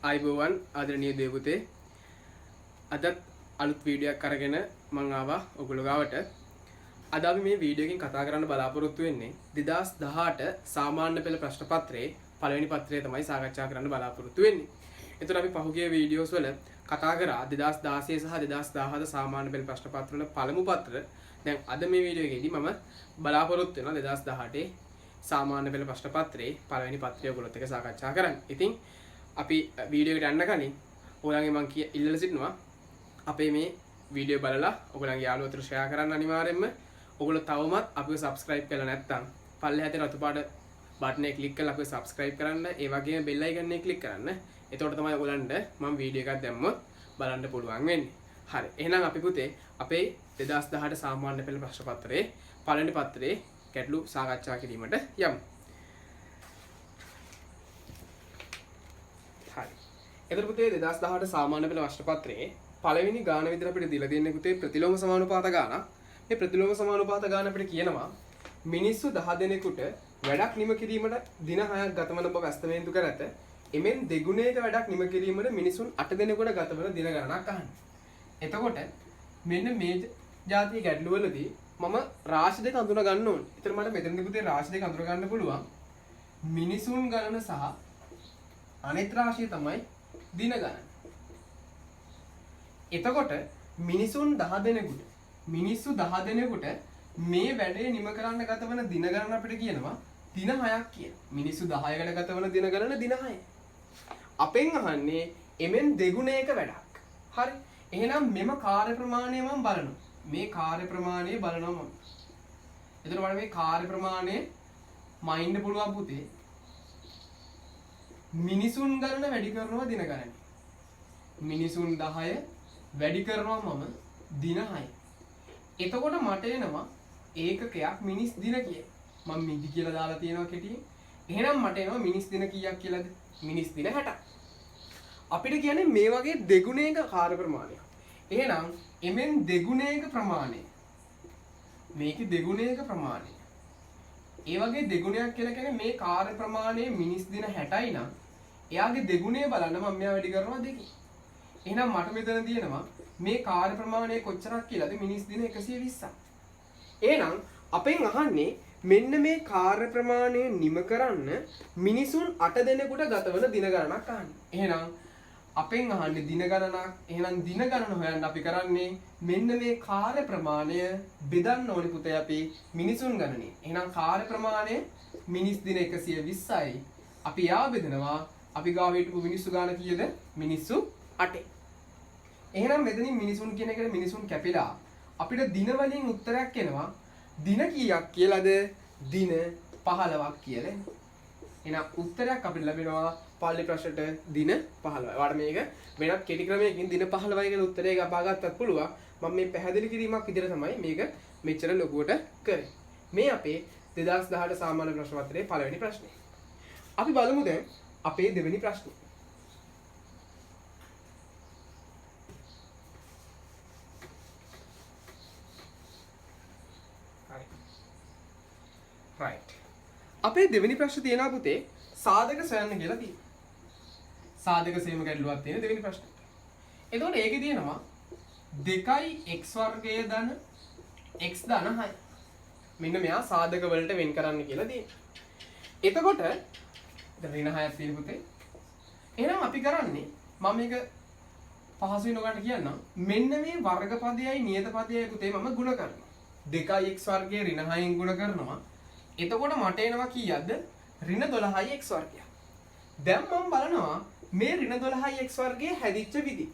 ආයිබෝවන් ආදරණීය දේවපුතේ අදත් අලුත් වීඩියෝ එකක් අරගෙන මම ආවා ඔයගොල්ලෝ ගාවට. අද අපි මේ වීඩියෝ එකෙන් කතා කරන්න බලාපොරොත්තු වෙන්නේ 2018 සාමාන්‍ය පෙළ ප්‍රශ්න පත්‍රයේ පළවෙනි පත්‍රය තමයි සාකච්ඡා කරන්න බලාපොරොත්තු වෙන්නේ. එතකොට අපි පහුගිය වීඩියෝස් වල කතා කරා 2016 සහ 2017 සාමාන්‍ය පෙළ ප්‍රශ්න පත්‍ර වල පළමු පත්‍ර. දැන් අද මේ වීඩියෝ එකේදී මම බලාපොරොත්තු වෙනවා 2018 සාමාන්‍ය පෙළ ප්‍රශ්න පත්‍රයේ පළවෙනි පත්‍රය ඔයගොල්ලොත් එක්ක සාකච්ඡා කරන්න. ඉතින් අපි වීඩියෝ එකට යන්න කලින් ඔයගොල්ලන්ගේ මම ඉල්ලලා සිටිනවා අපේ මේ වීඩියෝ බලලා ඔයගොල්ලන්ගේ යාළුවෝට ෂෙයා කරන්න අනිවාර්යයෙන්ම. ඔයගොල්ලෝ තවමත් අපිව subscribe කරලා නැත්නම් පල්ලෙහාට රතු පාට බටන් එක ක්ලික් කරලා අපිව subscribe කරන්න. ඒ වගේම bell icon එක ක්ලික් කරන්න. එතකොට තමයි ඔයගොල්ලන්ට මම වීඩියෝ එකක් දැම්මොත් බලන්න පුළුවන් වෙන්නේ. හරි. එහෙනම් අපි පුතේ අපේ 2018 සාමාන්‍ය පෙළ ප්‍රශ්න පත්‍රයේ පළවෙනි පත්‍රයේ ගැටළු සාකච්ඡා කිරීමට යමු. හරි. එතකොට පුතේ 2018 සාමාන්‍ය පෙළ ප්‍රශ්න පත්‍රයේ පළවෙනි ගාන විදිහට අපිට දීලා දෙන්නේ පුතේ ප්‍රතිලෝම සමානුපාත ගාන. මේ ප්‍රතිලෝම සමානුපාත ගාන අපිට කියනවා මිනිස්සු 10 දෙනෙකුට වැඩක් නිම කිරීමට දින 6ක් ගතවන බව ඇස්තමේන්තු කර ඇත. එමෙන් දෙගුණයක වැඩක් නිම කිරීමට මිනිසුන් 8 දෙනෙකුට ගතවන දින ගණනක් අහන්න. එතකොට මෙන්න මේ જાතිය ගැටළු වලදී මම රාශි දෙක අඳුන ගන්න ඕනේ. ඒතර මට මෙතනදී පුතේ රාශි දෙක අඳුර ගන්න පුළුවන්. මිනිසුන් ගණන සහ අනිත් රාශිය තමයි දින ගණන. එතකොට මිනිසුන් 10 දෙනෙකුට මේ වැඩේ නිම කරන්න ගත වන දින ගණන අපිට කියනවා දින 6ක් කියලා. මිනිස්සු 10කට ගත වන දින ගණන දින 6. අපෙන් අහන්නේ එමෙන් දෙගුණයක වැඩක්. හරි. එහෙනම් මෙම කාර්ය ප්‍රමාණය මම බලනවා. මේ කාර්ය ප්‍රමාණය බලනවා මම. එතකොට මම මේ කාර්ය ප්‍රමාණය මයින්ඩ් පුළුවන් පුතේ. මිනිසුන් ගණන වැඩි කරනවා දින ගණන. මිනිසුන් 10 වැඩි කරනවා මම දින 6. එතකොට මට එනවා ඒකකයක් මිනිස් දින කියලා. මම මිදි කියලා දාලා තියෙනවා කෙටියෙන්. එහෙනම් මට එනවා මිනිස් දින කීයක් කියලාද? මිනිස් දින 60ක්. අපිට කියන්නේ මේ වගේ දෙගුණයක කාර්ය ප්‍රමාණයක්. එහෙනම් එමෙන් දෙගුණයක ප්‍රමාණය. මේකේ දෙගුණයක ප්‍රමාණය. ඒ වගේ දෙගුණයක් කියලා කියන්නේ මේ කාර්ය ප්‍රමාණය මිනිස් දින 60යි නම් එයාගේ දෙගුණය බලන්න මම මෙයා වැඩි කරනවා 2කින්. එහෙනම් මට මෙතන තියෙනවා මේ කාර්ය ප්‍රමාණය කොච්චරක් කියලාද? මිනිස් දින 120ක්. එහෙනම් අපෙන් අහන්නේ මෙන්න මේ කාර්ය ප්‍රමාණය නිම කරන්න මිනිසුන් 8 දෙනෙකුට ගතවන දින ගණනක් අහන්න. එහෙනම් අපෙන් අහන්නේ දින ගණනක්. එහෙනම් දින ගණන හොයන්න අපි කරන්නේ මෙන්න මේ කාර්ය ප්‍රමාණය බෙදන්න ඕනේ පුතේ අපි මිනිසුන් ගණනේ. එහෙනම් කාර්ය ප්‍රමාණය මිනිස් දින 120යි. අපි යා බෙදනවා. අපි ගාව හිටපු මිනිස්සු ගාන කීයද? මිනිස්සු 8. එහෙනම් මෙතනින් මිනිසුන් කියන එකට මිනිසුන් කැපිලා අපිට දින වලින් උත්තරයක් එනවා. දින කීයක් කියලාද? දින 15ක් කියලා. එහෙනම් උත්තරයක් අපිට ලැබෙනවා පාළි ප්‍රශ්නට දින 15. ඔයාලට මේක වෙනත් කෙටි ක්‍රමයකින් දින 15යි කියලා උත්තරය ලබා ගන්නත් පුළුවන්. මම මේ පැහැදිලි කිරීමක් විදිහට තමයි මේක මෙච්චර ලොකුවට කරේ. මේ අපේ 2018 සාමාන්‍ය ප්‍රශ්න පත්‍රයේ පළවෙනි ප්‍රශ්නේ. අපි බලමු දැන් අපේ දෙවෙනි ප්‍රශ්නේ. right. අපේ දෙවෙනි ප්‍රශ්නේ තියෙනවා පුතේ සාධක සොයන්න කියලා තියෙනවා. සාධක සේම ගැටලුවක් තියෙන දෙවෙනි ප්‍රශ්නෙට. එතකොට ඒකේ තියෙනවා 2x වර්ගය ධන x ධන 6. මෙන්න මෙයා සාධක වලට වෙන් කරන්න කියලා තියෙනවා. එතකොට දැන් ඍණ 6ක් තියෙන පුතේ. එහෙනම් අපි කරන්නේ මම මේක පහසු වෙනකට කියන්නම්. මෙන්න මේ වර්ග පදයයි නියත පදයයි පුතේ මම ගුණ කරනවා. 2x වර්ගය ඍණ 6න් ගුණ කරනවා. එතකොට මට එනවා කීයක්ද? ඍණ 12x වර්ගයක්. දැන් මම බලනවා මේ ඍණ 12x වර්ගයේ හැදිච්ච විදි.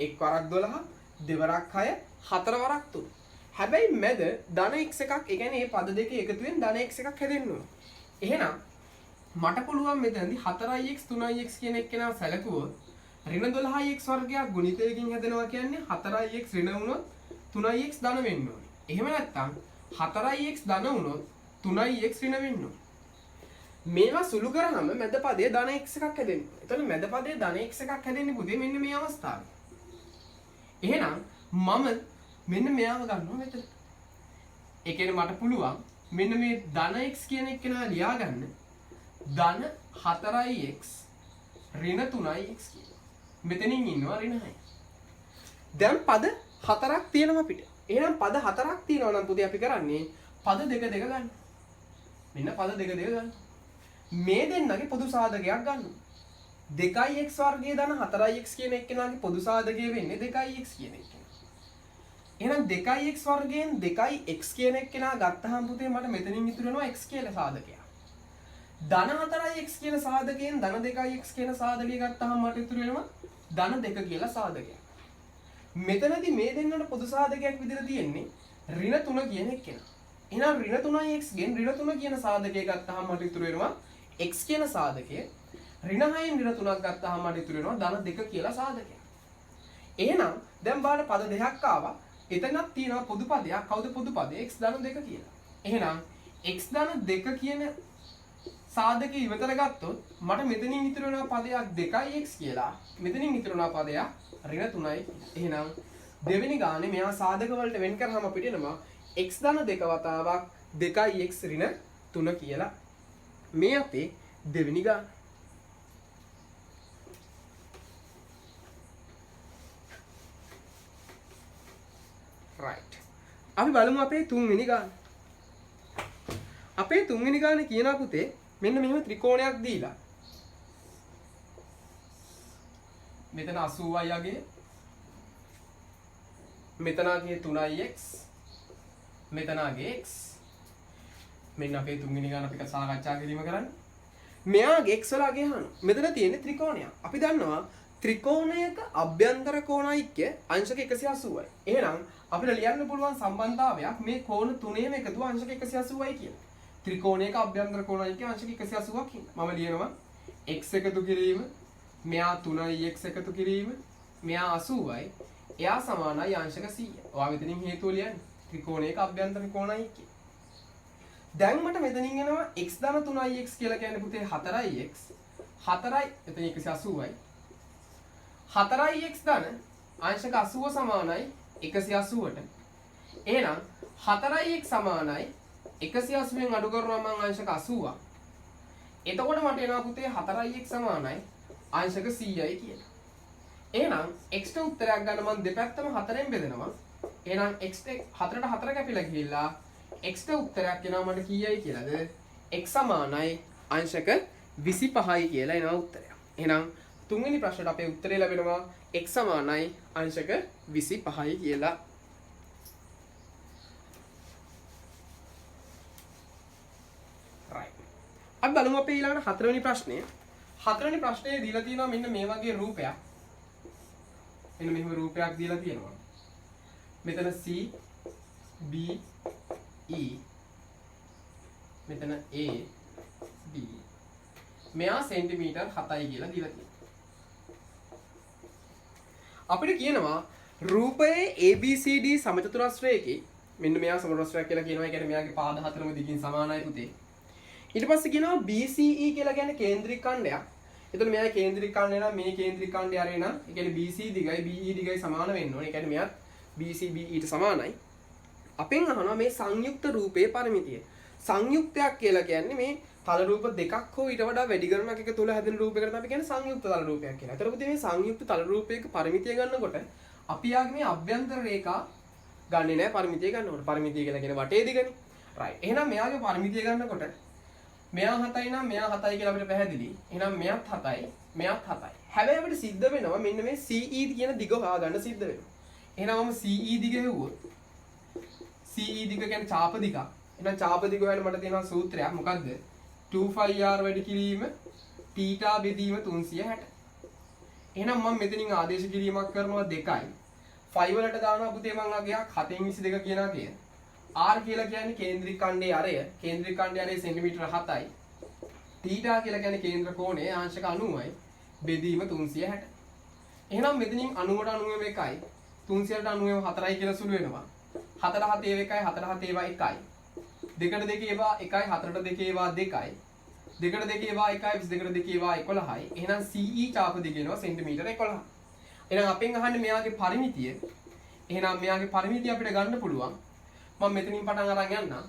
එක් වරක් 12, දෙවරක් 6, හතර වරක් 3. හැබැයි මැද ධන x එකක්, ඒ කියන්නේ මේ පද දෙකේ එකතුවෙන් ධන x එකක් හැදෙන්න ඕන. එහෙනම් මට පුළුවන් මෙතනදී 4x 3x කියන එක්කෙනා සැලකුවොත් ඍණ 12x වර්ගයක් ගුණිතයකින් හැදෙනවා කියන්නේ 4x ඍණ වුණොත් 3x ධන වෙන්න ඕනේ. එහෙම නැත්නම් 4x ධන වුණොත් 3x ඍණ වෙන්න ඕනේ. මේවා සුළු කරාම මැද පදයේ ධන x එකක් හැදෙනවා. එතකොට මැද පදයේ ධන x එකක් හැදෙන්නේ පුතේ මෙන්න මේ අවස්ථාවේ. එහෙනම් මම මෙන්න මෙයාව ගන්නවා මෙතන. ඒ කියන්නේ මට පුළුවන් මෙන්න මේ ධන x කියන එක නා ලියා ගන්න. ධන 4x ඍණ 3x කියලා. මෙතනින් ඉන්නවා ඍණ 6. දැන් පද 4ක් තියෙනවා අපිට. එහෙනම් පද 4ක් තියෙනවා නම් පුතේ අපි කරන්නේ පද දෙක දෙක ගන්න. මෙන්න පද දෙක දෙක ගන්න. මේ දෙන්නගේ පොදු සාධකයක් ගන්න. 2x වර්ගයේ ධන 4x කියන එක්කෙනාගේ පොදු සාධකය වෙන්නේ 2x කියන එක්කෙනා. එහෙනම් 2x වර්ගයෙන් 2x කියන එක්කෙනා ගත්තාම පුතේ මට මෙතනින් ඉතුරු වෙනවා x කියලා සාධකයක්. ධන 4x කියන සාධකයෙන් ධන 2x කියන සාධකය ගත්තාම මට ඉතුරු වෙනවා ධන 2 කියලා සාධකයක්. මෙතනදී මේ දෙන්නට පොදු සාධකයක් විදිහට තියෙන්නේ ඍණ 3 කියන එක්කෙනා. එහෙනම් ඍණ 3x ගෙන් ඍණ 3 කියන සාධකය ගත්තාම මට ඉතුරු වෙනවා x කියන සාධකය. ඍණ 6න් ඍණ 3ක් ගත්තාම මට ඉතුරු වෙනවා ධන 2 කියලා සාධකයක්. එහෙනම් දැන් බලන්න පද දෙකක් ආවා. එතනක් තියෙනවා පොදු පදයක්. කවුද පොදු පදේ? x ධන 2 කියලා. එහෙනම් x ධන 2 කියන සාධකය ඉවතර ගත්තොත් මට මෙතනින් ඉතුරු වෙනවා පදයක් 2x කියලා. මෙතනින් ඉතුරු වෙනවා පදයක් ඍණ 3යි. එහෙනම් දෙවෙනි ගානේ මෙයා සාධක වලට වෙන් කරාම අපිට එනවා x ධන 2 වතාවක් 2x ඍණ 3 කියලා. මේ අපේ දෙවෙනි ගාන. right. අපි බලමු අපේ තුන්වෙනි ගාන. අපේ තුන්වෙනි ගානේ කියනවා පුතේ මෙන්න මෙහෙම ත්‍රිකෝණයක් දීලා. මෙතන 80යි යගේ. මෙතනගේ 3x. මෙතනගේ x. මෙන්න අපේ තුන්වෙනි ගාන අපි සාකච්ඡා කිරීම කරන්නේ. මෙයාගේ x වල අගේ අහනවා. මෙතන තියෙන්නේ ත්‍රිකෝණයක්. අපි දන්නවා ත්‍රිකෝණයක අභ්‍යන්තර කෝණයික්‍ය අංශක 180යි. එහෙනම් අපිට ලියන්න පුළුවන් සම්බන්ධතාවයක් මේ කෝණ තුනේම එකතුව අංශක 180යි කියලා. ත්‍රිකෝණයක අභ්‍යන්තර කෝණයික්‍ය අංශක 180ක් ඉන්න. මම ලියනවා x එකතු කිරීම, මෙයා 3යි x එකතු කිරීම, මෙයා 80යි. එයා සමානයි අංශක 100. ඔයා මෙතනින් හේතුව ලියන්න. ත්‍රිකෝණයක අභ්‍යන්තර කෝණයික්‍ය. දැන් මට මෙතනින් එනවා x ධන 3x කියලා කියන්නේ පුතේ 4x. 4යි එතන 180යි. 4x ධන අංශක 80 සමානයි 180ට. එහෙනම් 4x සමානයි 180ෙන් අඩු කරනවා මම අංශක 80ක්. එතකොට මට එනවා පුතේ 4x සමානයි අංශක 100යි කියලා. එහෙනම් x ට උත්තරයක් ගන්න මම දෙපැත්තම 4ෙන් බෙදනවා. එහෙනම් x ට 4ට 4 කැපිලා ගිහිල්ලා x ට උත්තරයක් එනවා මට කීයයි කියලාද? x සමානයි අංශක 25යි කියලා එනවා උත්තරයක්. එහෙනම් තුන්වෙනි ප්‍රශ්නට අපේ උත්තරය ලැබෙනවා x සමානයි අංශක 25යි කියලා. right. අපි බලමු අපේ ඊළඟ හතරවෙනි ප්‍රශ්නය. හතරවෙනි ප්‍රශ්නේ දීලා තියෙනවා මෙන්න මේ වගේ රූපයක්. මෙන්න මෙහෙම රූපයක් දීලා තියෙනවා. මෙතන C B E මෙතන A B මෙයා සෙන්ටිමීටර් 7යි කියලා දීලා තියෙනවා. අපිට කියනවා රූපයේ ABCD සමචතුරස්‍රයකේ මෙන්න මෙයා සමචතුරස්‍රයක් කියලා කියනවා. ඒ කියන්නේ මෙයාගේ පාද හතරම දිගින් සමානයි පුතේ. ඊට පස්සේ කියනවා BCE කියලා කියන්නේ කේන්ද්‍රික ඛණ්ඩයක්. එතකොට මෙයා කේන්ද්‍රික ඛණ්ඩය නම් මේ කේන්ද්‍රික ඛණ්ඩය අරේ නම් ඒ කියන්නේ BC දිගයි BE දිගයි සමාන වෙන්න ඕනේ. ඒ කියන්නේ මෙයාත් BC BE ට සමානයි. අපෙන් අහනවා මේ සංයුක්ත රූපයේ පරිමිතිය. සංයුක්තයක් කියලා කියන්නේ මේ තල රූප දෙකක් හෝ ඊට වඩා වැඩි ගණනක් එක තුල හැදෙන රූපයකට අපි කියන්නේ සංයුක්ත තල රූපයක් කියලා. ඒතර පුතේ මේ සංයුක්ත තල රූපයක පරිමිතිය ගන්නකොට අපි යාගේ මේ අභ්‍යන්තර රේඛා ගන්නෙ නෑ පරිමිතිය ගන්නකොට. පරිමිතිය කියලා කියන්නේ වටේ දිගනේ. right. එහෙනම් මෙයාගේ පරිමිතිය ගන්නකොට මෙයා 7යි නම් මෙයා 7යි කියලා අපිට පැහැදිලි. එහෙනම් මෙයාත් 7යි, මෙයාත් 7යි. හැබැයි අපිට සිද්ධ වෙනවා මෙන්න මේ CE කියන දිග හොයාගන්න සිද්ධ වෙනවා. එහෙනම් මම CE දිග හෙව්වොත් CE දිග කියන්නේ ඡාප දිග. එහෙනම් ඡාප දිග හොයන්න මට තියෙනවා සූත්‍රයක්. මොකද්ද? 2πr වැඩි කිරීම θ බෙදීම 360. එහෙනම් මම මෙතනින් ආදේශ කිරීමක් කරනවා 2යි. 5 වලට දානවා පුතේ මම අගයක් 7න් 22 කියනවා කියන. R කියලා කියන්නේ කේන්ද්‍රික ඛණ්ඩයේ අරය. කේන්ද්‍රික ඛණ්ඩයේ අරය සෙන්ටිමීටර 7යි. θ කියලා කියන්නේ කේන්ද්‍ර කෝණය අංශක 90යි. බෙදීම 360. එහෙනම් මෙතනින් 90ට 90 එකයි. 360ට 90 4යි කියලා සුළු වෙනවා. 4ට 7 එකයි 4ට 7 ඒවා 1යි. 2ට 2 ඒවා 1යි 4ට 2 ඒවා 2යි. 2ට 2 ඒවා 1යි 22ට 2 ඒවා 11යි. එහෙනම් CE ඡාප දිග එනවා සෙන්ටිමීටර 11. එහෙනම් අපෙන් අහන්නේ මෙයාගේ පරිමිතිය. එහෙනම් මෙයාගේ පරිමිතිය අපිට ගන්න පුළුවන්. මම මෙතනින් පටන් අරන් යන්නම්.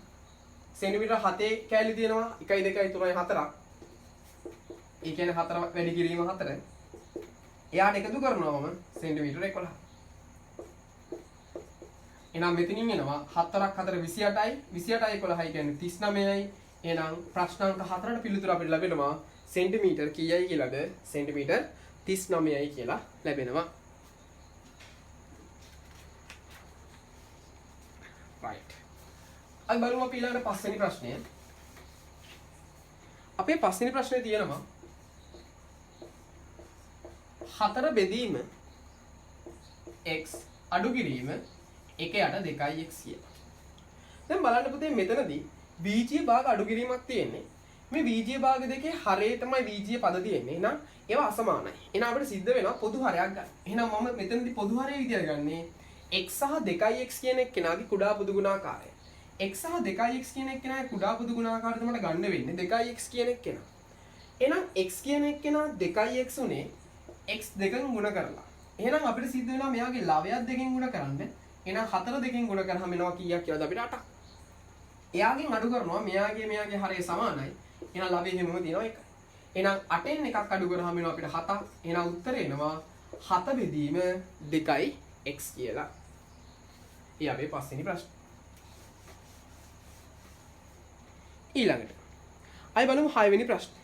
සෙන්ටිමීටර 7 කැලි තියෙනවා 1 2 3 4ක්. ඒ කියන්නේ 4 වැඩි කිරීම 4. එයාට එකතු කරනවා මම සෙන්ටිමීටර 11. එහෙනම් මෙතනින් එනවා 4ක් 4 28යි 28යි 11යි කියන්නේ 39යි. එහෙනම් ප්‍රශ්නාංක 4ට පිළිතුර අපිට ලැබෙනවා සෙන්ටිමීටර් කීයයි කියලාද? සෙන්ටිමීටර් 39යි කියලා ලැබෙනවා. right. අපි බලමු අපි ඊළඟට පස්වෙනි ප්‍රශ්නය. අපේ පස්වෙනි ප්‍රශ්නේ තියෙනවා 4 බෙදීම x අඩු කිරීම 1 යට 2x කියලා. දැන් බලන්න පුතේ මෙතනදී බීජීය භාග අඩු කිරීමක් තියෙන්නේ. මේ බීජීය භාග දෙකේ හරේ තමයි බීජීය පද තියෙන්නේ. එහෙනම් ඒවා අසමානයි. එහෙනම් අපිට සිද්ධ වෙනවා පොදු හරයක් ගන්න. එහෙනම් මම මෙතනදී පොදු හරය විදියට ගන්නේ x සහ 2x කියන එක්කෙනාගේ කුඩා පොදු ගුණාකාරය. x සහ 2x කියන එක්කෙනාගේ කුඩා පොදු ගුණාකාරය තමයි ගන්න වෙන්නේ 2x කියන එක්කෙනා. එහෙනම් x කියන එක්කෙනා 2x උනේ x දෙකෙන් ගුණ කරලා. එහෙනම් අපිට සිද්ධ වෙනවා මෙයාගේ ලවයක් දෙකෙන් ගුණ කරන්න. එහෙනම් 4 දෙකෙන් ගුණ කරාම එනවා කීයක් කියලාද අපිට 8ක්. එයාගෙන් අඩු කරනවා මෙයාගේ හරය සමානයි. එහෙනම් ලවයේ හැමෝම තියෙනවා 1. එහෙනම් 8න් එකක් අඩු කරාම එනවා අපිට 7ක්. එහෙනම් උත්තරේ එනවා 7 බෙදීම 2x කියලා. ඒ අපේ පස්වෙනි ප්‍රශ්නේ. ඊළඟට අය බලමු 6 වෙනි ප්‍රශ්නේ.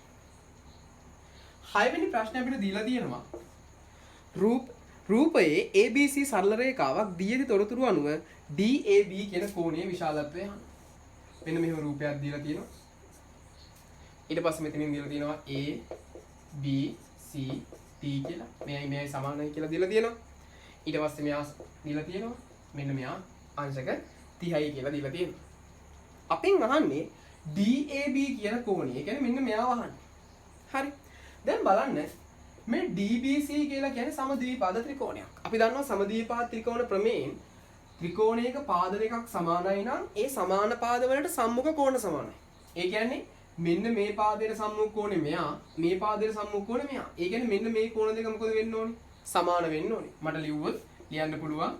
6 වෙනි ප්‍රශ්නේ අපිට දීලා තියෙනවා රූපයේ ABC සරල රේඛාවක් දී ඇති තොරතුරු අනුව DAB කියන කෝණයේ විශාලත්වය අහන්න. මෙන්න මෙහෙම රූපයක් දීලා තියෙනවා. ඊට පස්සේ මෙතනින් දීලා තියෙනවා A B C D කියලා. මෙයයි සමානයි කියලා දීලා තියෙනවා. ඊට පස්සේ මෙයා දීලා තියෙනවා මෙන්න මෙයා අංශක 30යි කියලා දීලා තියෙනවා. අපෙන් අහන්නේ DAB කියන කෝණය. ඒ කියන්නේ මෙන්න මෙයාව අහන්නේ. හරි. දැන් බලන්න මේ DBC කියලා කියන්නේ සමද්විපාද ත්‍රිකෝණයක්. අපි දන්නවා සමද්විපාද ත්‍රිකෝණ ප්‍රමේයෙන් ත්‍රිකෝණයක පාද දෙකක් සමානයි නම් ඒ සමාන පාද වලට සම්මුඛ කෝණ සමානයි. ඒ කියන්නේ මෙන්න මේ පාදයට සම්මුඛ කෝණය මෙයා, මේ පාදයට සම්මුඛ කෝණය මෙයා. ඒ කියන්නේ මෙන්න මේ කෝණ දෙක මොකද වෙන්න ඕනේ? සමාන වෙන්න ඕනේ. මට ලියුවොත් ලියන්න පුළුවන්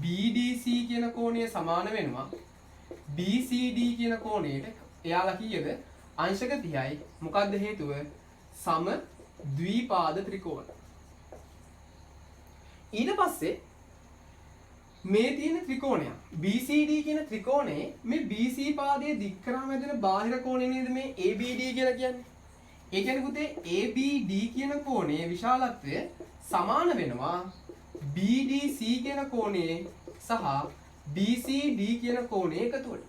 BDC කියන කෝණය සමාන වෙනවා BCD කියන කෝණයට. එයාලා කීයද? අංශක 30යි. මොකද්ද හේතුව? සම ද්විපාද ත්‍රිකෝණ. ඊට පස්සේ මේ තියෙන ත්‍රිකෝණය BCD කියන ත්‍රිකෝණයේ මේ BC පාදයේ දික් කරාම හැදෙන බාහිර කෝණය නේද මේ ABD කියලා කියන්නේ. ඒ කියන්නේ පුතේ ABD කියන කෝණයේ විශාලත්වය සමාන වෙනවා BDC කියන කෝණයේ සහ BCD කියන කෝණයේ එකතුවට.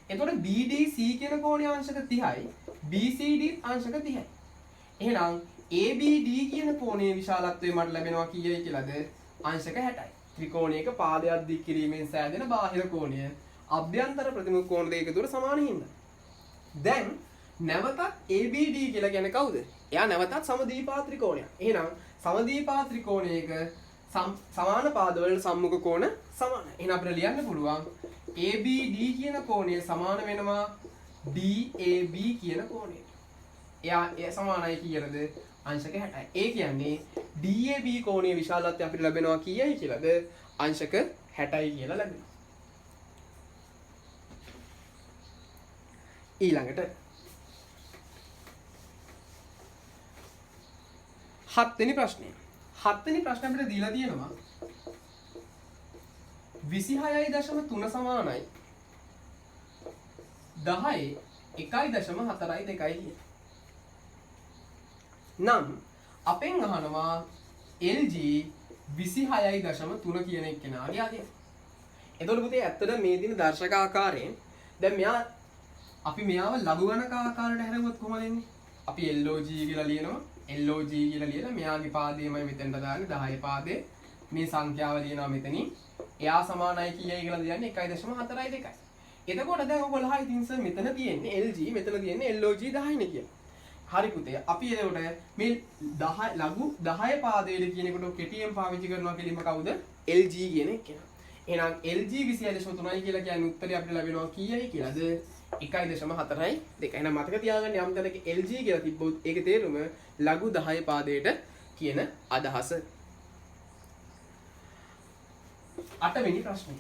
එතකොට BDC කියන කෝණය අංශක 30යි BCD අංශක 30යි. එහෙනම් ABD කියන කෝණයේ විශාලත්වය මට ලැබෙනවා කීයයි කියලාද? අංශක 60යි. ත්‍රිකෝණයක පාදයක් දික් කිරීමෙන් සෑදෙන බාහිර කෝණය අභ්‍යන්තර ප්‍රතිමුඛ කෝණ දෙක දුර සමාන හින්දා. දැන් නැවතත් ABD කියලා කියන්නේ කවුද? එයා නැවතත් සමද්විපාද ත්‍රිකෝණයක්. එහෙනම් සමද්විපාද ත්‍රිකෝණයක සමාන පාදවලට සම්මුඛ කෝණ සමානයි. එහෙනම් අපිට ලියන්න පුළුවන් ABD කියන කෝණය සමාන වෙනවා DAB කියන කෝණයට. එයා සමානයි කියලාද? අංශක 60යි. ඒ කියන්නේ DAB කෝණයේ විශාලත්වය අපිට ලැබෙනවා කීයයි කියලාද? අංශක 60යි කියලා ලැබෙනවා. ඊළඟට 7 වෙනි ප්‍රශ්නය. 7 වෙනි ප්‍රශ්නේ අපිට දීලා තියෙනවා 26.3 සමානයි 10 1.4යි 2යි කියන. නම් අපෙන් අහනවා LG 26.3 කියන එක්කෙනාගේ අගය. එතකොට පුතේ ඇත්තට මේ දින දර්ශක ආකාරයෙන් දැන් මෙයා අපි මෙයාව ලඝු ගණක ආකාරයට හැරෙවුවොත් කොහොමද එන්නේ? අපි LOG කියලා ලියනවා. LOG කියලා ලියලා මෙයාගේ පාදයමයි මෙතෙන්ට දාන්නේ 10 පාදේ. මේ සංඛ්‍යාව ලියනවා මෙතනින්. එයා සමානයි කීයයි කියලා ලියන්නේ 1.4යි 2යි. එතකොට දැන් ඔයගොල්ලෝ ඉතින් සර් මෙතන තියෙන්නේ LG මෙතන තියෙන්නේ LOG 10නේ කියලා. හරි පුතේ අපි එතකොට මේ 10 ලඝු 10 පාදයේ කියන එකට කෙටියෙන් පාවිච්චි කරනවා කියලිම කවුද? LG කියන එකේන. එහෙනම් LG 26.3යි කියලා කියන්නේ උත්තරය අපිට ලැබෙනවා කීයයි කියලාද? 1.4යි 2යි. එහෙනම් මතක තියාගන්න යම් තැනක LG කියලා තිබ්බොත් ඒකේ තේරුම ලඝු 10 පාදයට කියන අදහස. 8 වෙනි ප්‍රශ්නේ.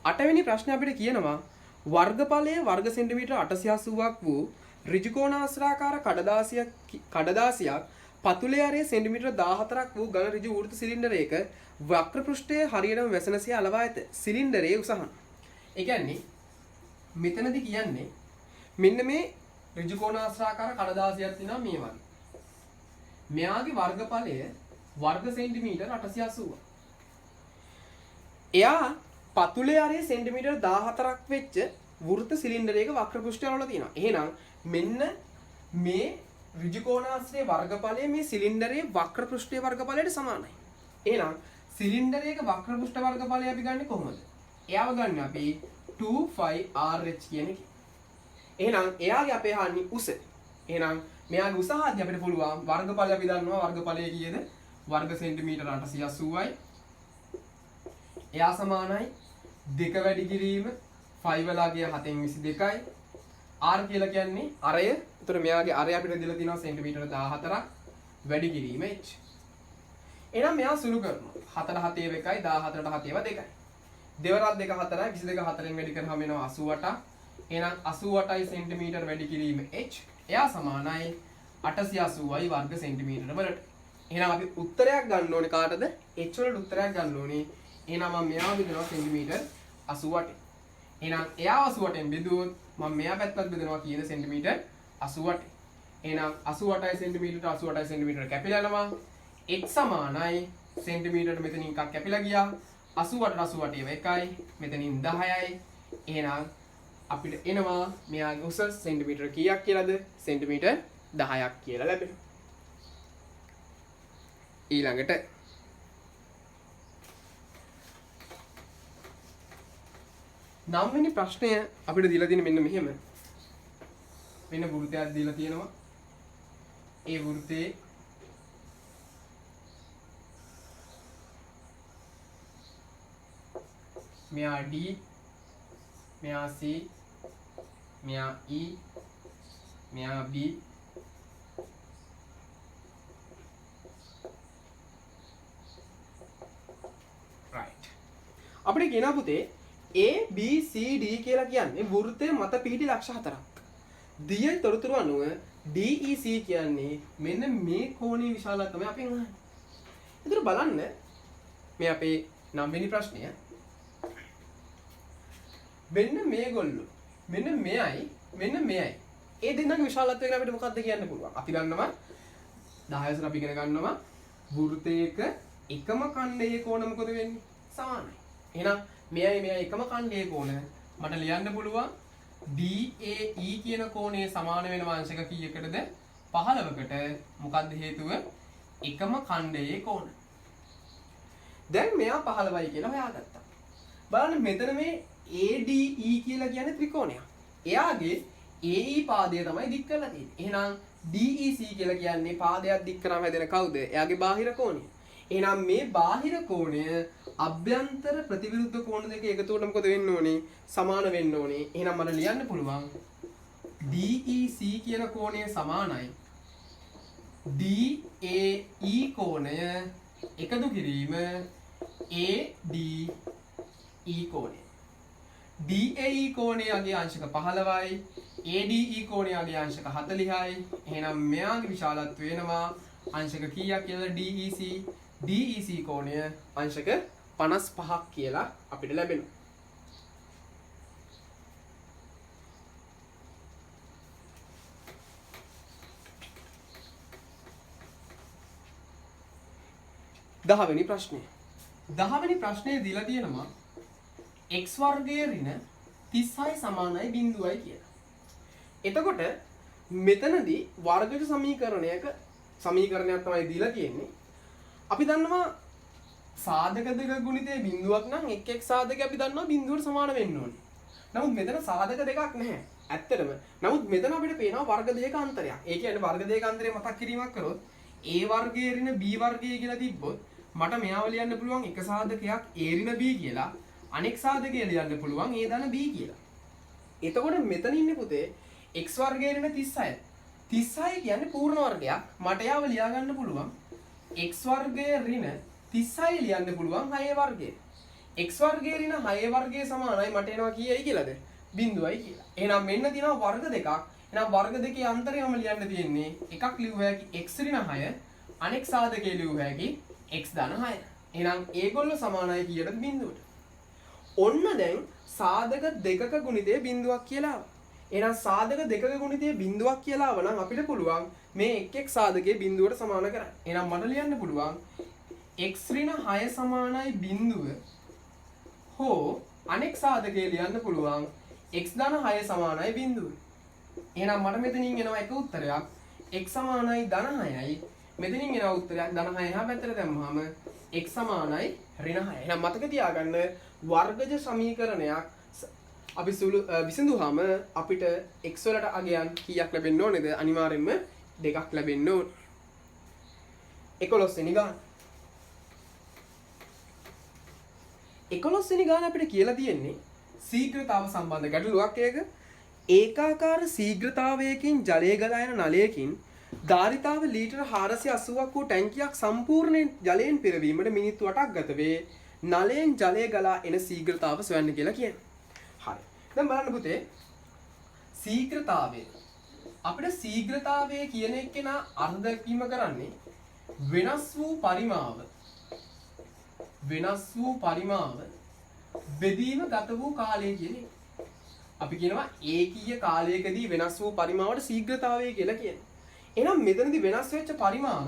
8 වෙනි ප්‍රශ්නේ අපිට කියනවා වර්ගඵලයේ වර්ග සෙන්ටිමීටර 880ක් වූ ඍජුකෝණාශ්‍රාකාර කඩදාසියක් පතුලේ ආරය සෙන්ටිමීටර 14ක් වූ ඝන ඍජු වෘත්ත සිලින්ඩරයක වක්‍ර පෘෂ්ඨයේ හරියටම වැසෙනසේ අලවා ඇත. සිලින්ඩරයේ උසහන. ඒ කියන්නේ මෙතනදී කියන්නේ මෙන්න මේ ඍජු කෝණාශ්‍රාකාර කඩදාසියක් තියෙනවා මේ වගේ. මෙයාගේ වර්ගඵලය වර්ග සෙන්ටිමීටර 880ක්. එයා පතුලේ ආරය සෙන්ටිමීටර 14ක් වෙච්ච වෘත්ත සිලින්ඩරයක වක්‍ර පෘෂ්ඨය වල තියෙනවා. එහෙනම් මෙන්න මේ ඍජු කෝණාශ්‍රයේ වර්ගඵලය මේ සිලින්ඩරයේ වක්‍ර පෘෂ්ඨයේ වර්ගඵලයට සමානයි. එහෙනම් සිලින්ඩරයක වක්‍ර පෘෂ්ඨ වර්ගඵලය අපි ගන්නෙ කොහොමද? එයාව ගන්න අපි 2πrh කියන එක. එහෙනම් එයාගේ අපේ හාන්නේ උස. එහෙනම් මෙයාගේ උස හාද්දී අපිට පුළුවන් වර්ගඵලය අපි දන්නවා වර්ගඵලය කීයද? වර්ග සෙන්ටිමීටර 880යි. එයා සමානයි 2 වැඩි කිරීම 5 වලාගේ 722යි. r කියලා කියන්නේ අරය. ඒතර මෙයාගේ අරය අපිට දීලා තියෙනවා සෙන්ටිමීටර 14ක් වැඩි කිරීම h. එහෙනම් මෙයා සුළු කරනවා. 4 7 1යි 14ට 7 2යි. දෙවරක් 2 4යි 22 4ෙන් වැඩි කරාම එනවා 88ක්. එහෙනම් 88යි සෙන්ටිමීටර වැඩි කිරීම h. එයා සමානයි 880යි වර්ග සෙන්ටිමීටර වලට. එහෙනම් අපි උත්තරයක් ගන්න ඕනේ කාටද? h වලට උත්තරයක් ගන්න ඕනේ. එහෙනම් මම මෙයාව බෙදනවා සෙන්ටිමීටර 88. එහෙනම් එයා 88ෙන් බෙදුවොත් මම මෙයා පැත්තත් බෙදනවා කීයද සෙන්ටිමීටර 88. එහෙනම් 88යි සෙන්ටිමීටර 88යි සෙන්ටිමීටර කැපිලා යනවා. h සමානයි සෙන්ටිමීටර මෙතනින් එකක් කැපිලා ගියා. 88ට 88 එකයි. මෙතනින් 10යි. එහෙනම් අපිට එනවා මෙයාගේ උස සෙන්ටිමීටර කීයක් කියලාද? සෙන්ටිමීටර 10ක් කියලා ලැබෙනවා. ඊළඟට නවවෙනි ප්‍රශ්නය අපිට දීලා තියෙන මෙන්න මෙහෙම. මෙන්න වෘත්තයක් දීලා තියෙනවා. ඒ වෘත්තේ මෙයා D, මෙයා C, මෙයා E, මෙයා B, right. අපිට කියනවා පුතේ A B C D කියලා කියන්නේ වෘත්තයේ මත පිහිටි ලක්ෂ 4ක්. දිය තොරතුරු අනුව DEC කියන්නේ මෙන්න මේ කෝණයේ විශාලත්වය තමයි අපි අහන්නේ. ඒතර බලන්න මේ අපේ 9 වෙනි ප්‍රශ්නය. මෙන්න මේගොල්ලෝ මෙන්න මෙයයි මෙන්න මෙයයි. ඒ දෙන්නගේ විශාලත්වය ගැන අපිට මොකක්ද කියන්න පුළුවන්? අපි ගන්නවා 10 අපි ඉගෙන ගන්නවා වෘත්තයක එකම ඛණ්ඩයේ කෝණ මොකද වෙන්නේ? සමානයි. එහෙනම් මෙයයි මෙයයි එකම ඛණ්ඩයේ කෝණ මට ලියන්න පුළුවන් DAE කියන කෝණය සමාන වෙන අංශක කීයකටද? 15කට. මොකද්ද හේතුව? එකම ඛණ්ඩයේ කෝණ. දැන් මෙයා 15යි කියලා හොයාගත්තා. බලන්න මෙතන මේ ADE කියලා කියන්නේ ත්‍රිකෝණයක්. එයාගේ AE පාදය තමයි දික් කරලා තියෙන්නේ. එහෙනම් DEC කියලා කියන්නේ පාදයක් දික් කරාම හැදෙන කවුද? එයාගේ බාහිර කෝණය. එහෙනම් මේ බාහිර කෝණය අභ්‍යන්තර ප්‍රතිවිරුද්ධ කෝණ දෙක එකතුවට මොකද වෙන්න ඕනේ? සමාන වෙන්න ඕනේ. එහෙනම් මට ලියන්න පුළුවන් DEC කියන කෝණය සමානයි DAE කෝණය එකතු කිරීම ADE කෝණය. DAE කෝණයගේ අංශක 15යි ADE කෝණයගේ අංශක 40යි. එහෙනම් මෙයාගේ විශාලත්වය වෙනවා අංශක කීයක් කියලා? DEC DEC කෝණය අංශක 55ක් කියලා අපිට ලැබෙනවා. දහවෙනි ප්‍රශ්නය. දහවෙනි ප්‍රශ්නයේ දීලා තියෙනවා x වර්ගයේ ඍණ 36 සමානයි බිඳුවයි කියලා. එතකොට මෙතනදී වර්ගජ සමීකරණයක සමීකරණයක් තමයි දීලා තියෙන්නේ. අපි දන්නවා සාධක දෙක ගුණිතයේ බිඳුවක් නම් එක් එක් සාධකය අපි දන්නවා බිඳුවට සමාන වෙන්න ඕනේ. නමුත් මෙතන සාධක දෙකක් නැහැ. ඇත්තටම. නමුත් මෙතන අපිට පේනවා වර්ග දෙක අන්තරයක්. ඒ කියන්නේ වර්ග දෙක අන්තරේ මතක් කිරීමක් කරොත් A වර්ගයේ ඍණ B වර්ගය කියලා තිබ්බොත් මට මෙයාව ලියන්න පුළුවන් එක සාධකයක් A ඍණ B කියලා. අනෙක් සාධකය ලියන්න පුළුවන් A ධන B කියලා. එතකොට මෙතන ඉන්නේ පුතේ x වර්ගයේ ඍණ 36. 36 කියන්නේ පූර්ණ වර්ගයක්. මට යාව ලියා ගන්න පුළුවන් x වර්ගයේ ඍණ 36 ලියන්න පුළුවන් 6 වර්ගය. x වර්ගයේ ඍණ 6 වර්ගය සමානයි මට එනවා කීයයි කියලාද? බිඳුවයි කියලා. එහෙනම් මෙන්න තියෙනවා වර්ග දෙකක්. එහෙනම් වර්ග දෙකේ අන්තරය මම ලියන්න තියෙන්නේ එකක් ලිව්වා x ඍණ 6 අනෙක් සාධකයේ ලියුව හැකි x ධන 6. එහෙනම් ඒගොල්ලෝ සමානයි කීයටද බිඳුවට. ඔන්න දැන් සාධක දෙකක ගුණිතය බිඳුවක් කියලා ආවා. එහෙනම් සාධක දෙකක ගුණිතය බිඳුවක් කියලා ආව නම් අපිට පුළුවන් මේ එක් එක් සාධකයේ බිඳුවට සමාන කරන්න. එහෙනම් මට ලියන්න පුළුවන් x ඍණ 6 සමානයි බිඳුව හෝ අනෙක් සාධකයේ ලියන්න පුළුවන් x ධන 6 සමානයි බිඳුව. එහෙනම් මට මෙතනින් එනවා එක උත්තරයක් x සමානයි ධන 6යි. මෙතනින් එනවා උත්තරයක් ධන 6 එහා පැත්තට දැම්මහම x සමානයි ඍණ 6. එහෙනම් මතක තියාගන්න වර්ගජ සමීකරණයක් අපි විසඳුවාම අපිට x වලට අගයන් කීයක් ලැබෙන්න ඕනේද? අනිවාර්යයෙන්ම දෙකක් ලැබෙන්න ඕන. 11 වෙනි ගාන. 11 වෙනි ගාන අපිට කියලා තියෙන්නේ ශීඝ්‍රතාව සම්බන්ධ ගැටලුවක් එක. ඒකාකාර ශීඝ්‍රතාවයකින් ජලය ගලා යන නලයකින් ධාරිතාව ලීටර 480ක් වූ ටැංකියක් සම්පූර්ණයෙන් ජලයෙන් පිරවීමට මිනිත්තු 8ක් ගත වේ. නලයෙන් ජලය ගලා එන ශීඝ්‍රතාව සොයන්න කියලා කියන්නේ. හරි. දැන් බලන්න පුතේ. ශීඝ්‍රතාවය අපිට ශීඝ්‍රතාවය කියන එකේන අර්ථ දැක්වීම කරන්නේ වෙනස් වූ පරිමාව බෙදීම ගත වූ කාලය කියන එක. අපි කියනවා ඒකීය කාලයකදී වෙනස් වූ පරිමාවට ශීඝ්‍රතාවය කියලා කියන්නේ. එහෙනම් මෙතනදී වෙනස් වෙච්ච පරිමාව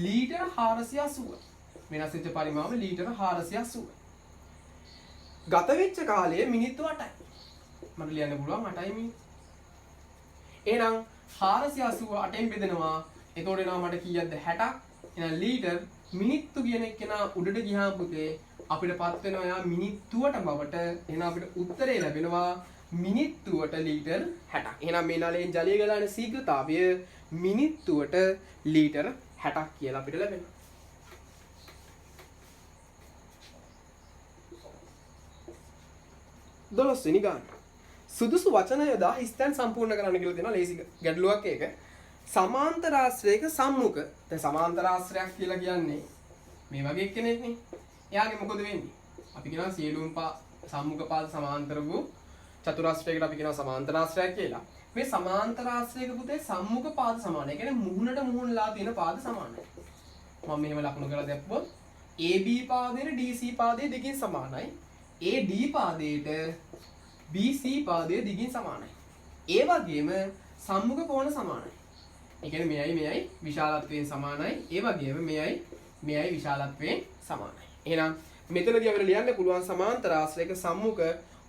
ලීටර 480. වෙනස් වෙච්ච පරිමාව ලීටර 480. ගත වෙච්ච කාලය මිනිත්තු 8යි. මට ලියන්න පුළුවන් 8යි මිනිත්තු. එහෙනම් 480 8ෙන් බෙදෙනවා. එතකොට එනවා මට කීයක්ද 60ක්. එහෙනම් ලීටර් මිනිත්තු කියන එක නා උඩට ගියාම පුතේ අපිට පත් වෙනවා යා මිනිත්තුවට බවට. එහෙනම් අපිට උත්තරේ ලැබෙනවා මිනිත්තුවට ලීටර් 60ක්. එහෙනම් මේ නලයෙන් ජලය ගලා යන ශීඝ්‍රතාවය මිනිත්තුවට ලීටර් 60ක් කියලා අපිට ලැබෙනවා. දොළොස් වෙනි ගාන. සුදුසු වචන යොදා හිස්තැන් සම්පූර්ණ කරන්න කියලා තියෙනවා ලේසි ගැටලුවක් එක. සමාන්තර ආශ්‍රයක සම්මුඛ. දැන් සමාන්තර ආශ්‍රයක් කියලා කියන්නේ මේ වගේ කෙනෙක් නේ. එයාගේ මොකද වෙන්නේ? අපි කියනවා සියලුම සම්මුඛ පාද සමාන්තර වූ චතුරාශ්‍රයකට අපි කියනවා සමාන්තර ආශ්‍රයක් කියලා. මේ සමාන්තර ආශ්‍රයක පුතේ සම්මුඛ පාද සමානයි. ඒ කියන්නේ මුහුණට මුහුණලා තියෙන පාද සමානයි. මම මෙහෙම ලකුණු කරලා දැක්වුවොත් AB පාදයේ DC පාදයේ දෙකින් සමානයි. AD පාදයට BC පාදයේ දිගින් සමානයි. ඒ වගේම සම්මුඛ කෝණ සමානයි. ඒ කියන්නේ මෙයයි විශාලත්වයෙන් සමානයි. ඒ වගේම මෙයයි විශාලත්වයෙන් සමානයි. එහෙනම් මෙතනදී අපිට ලියන්න පුළුවන් සමාන්තර ආශ්‍රයක සම්මුඛ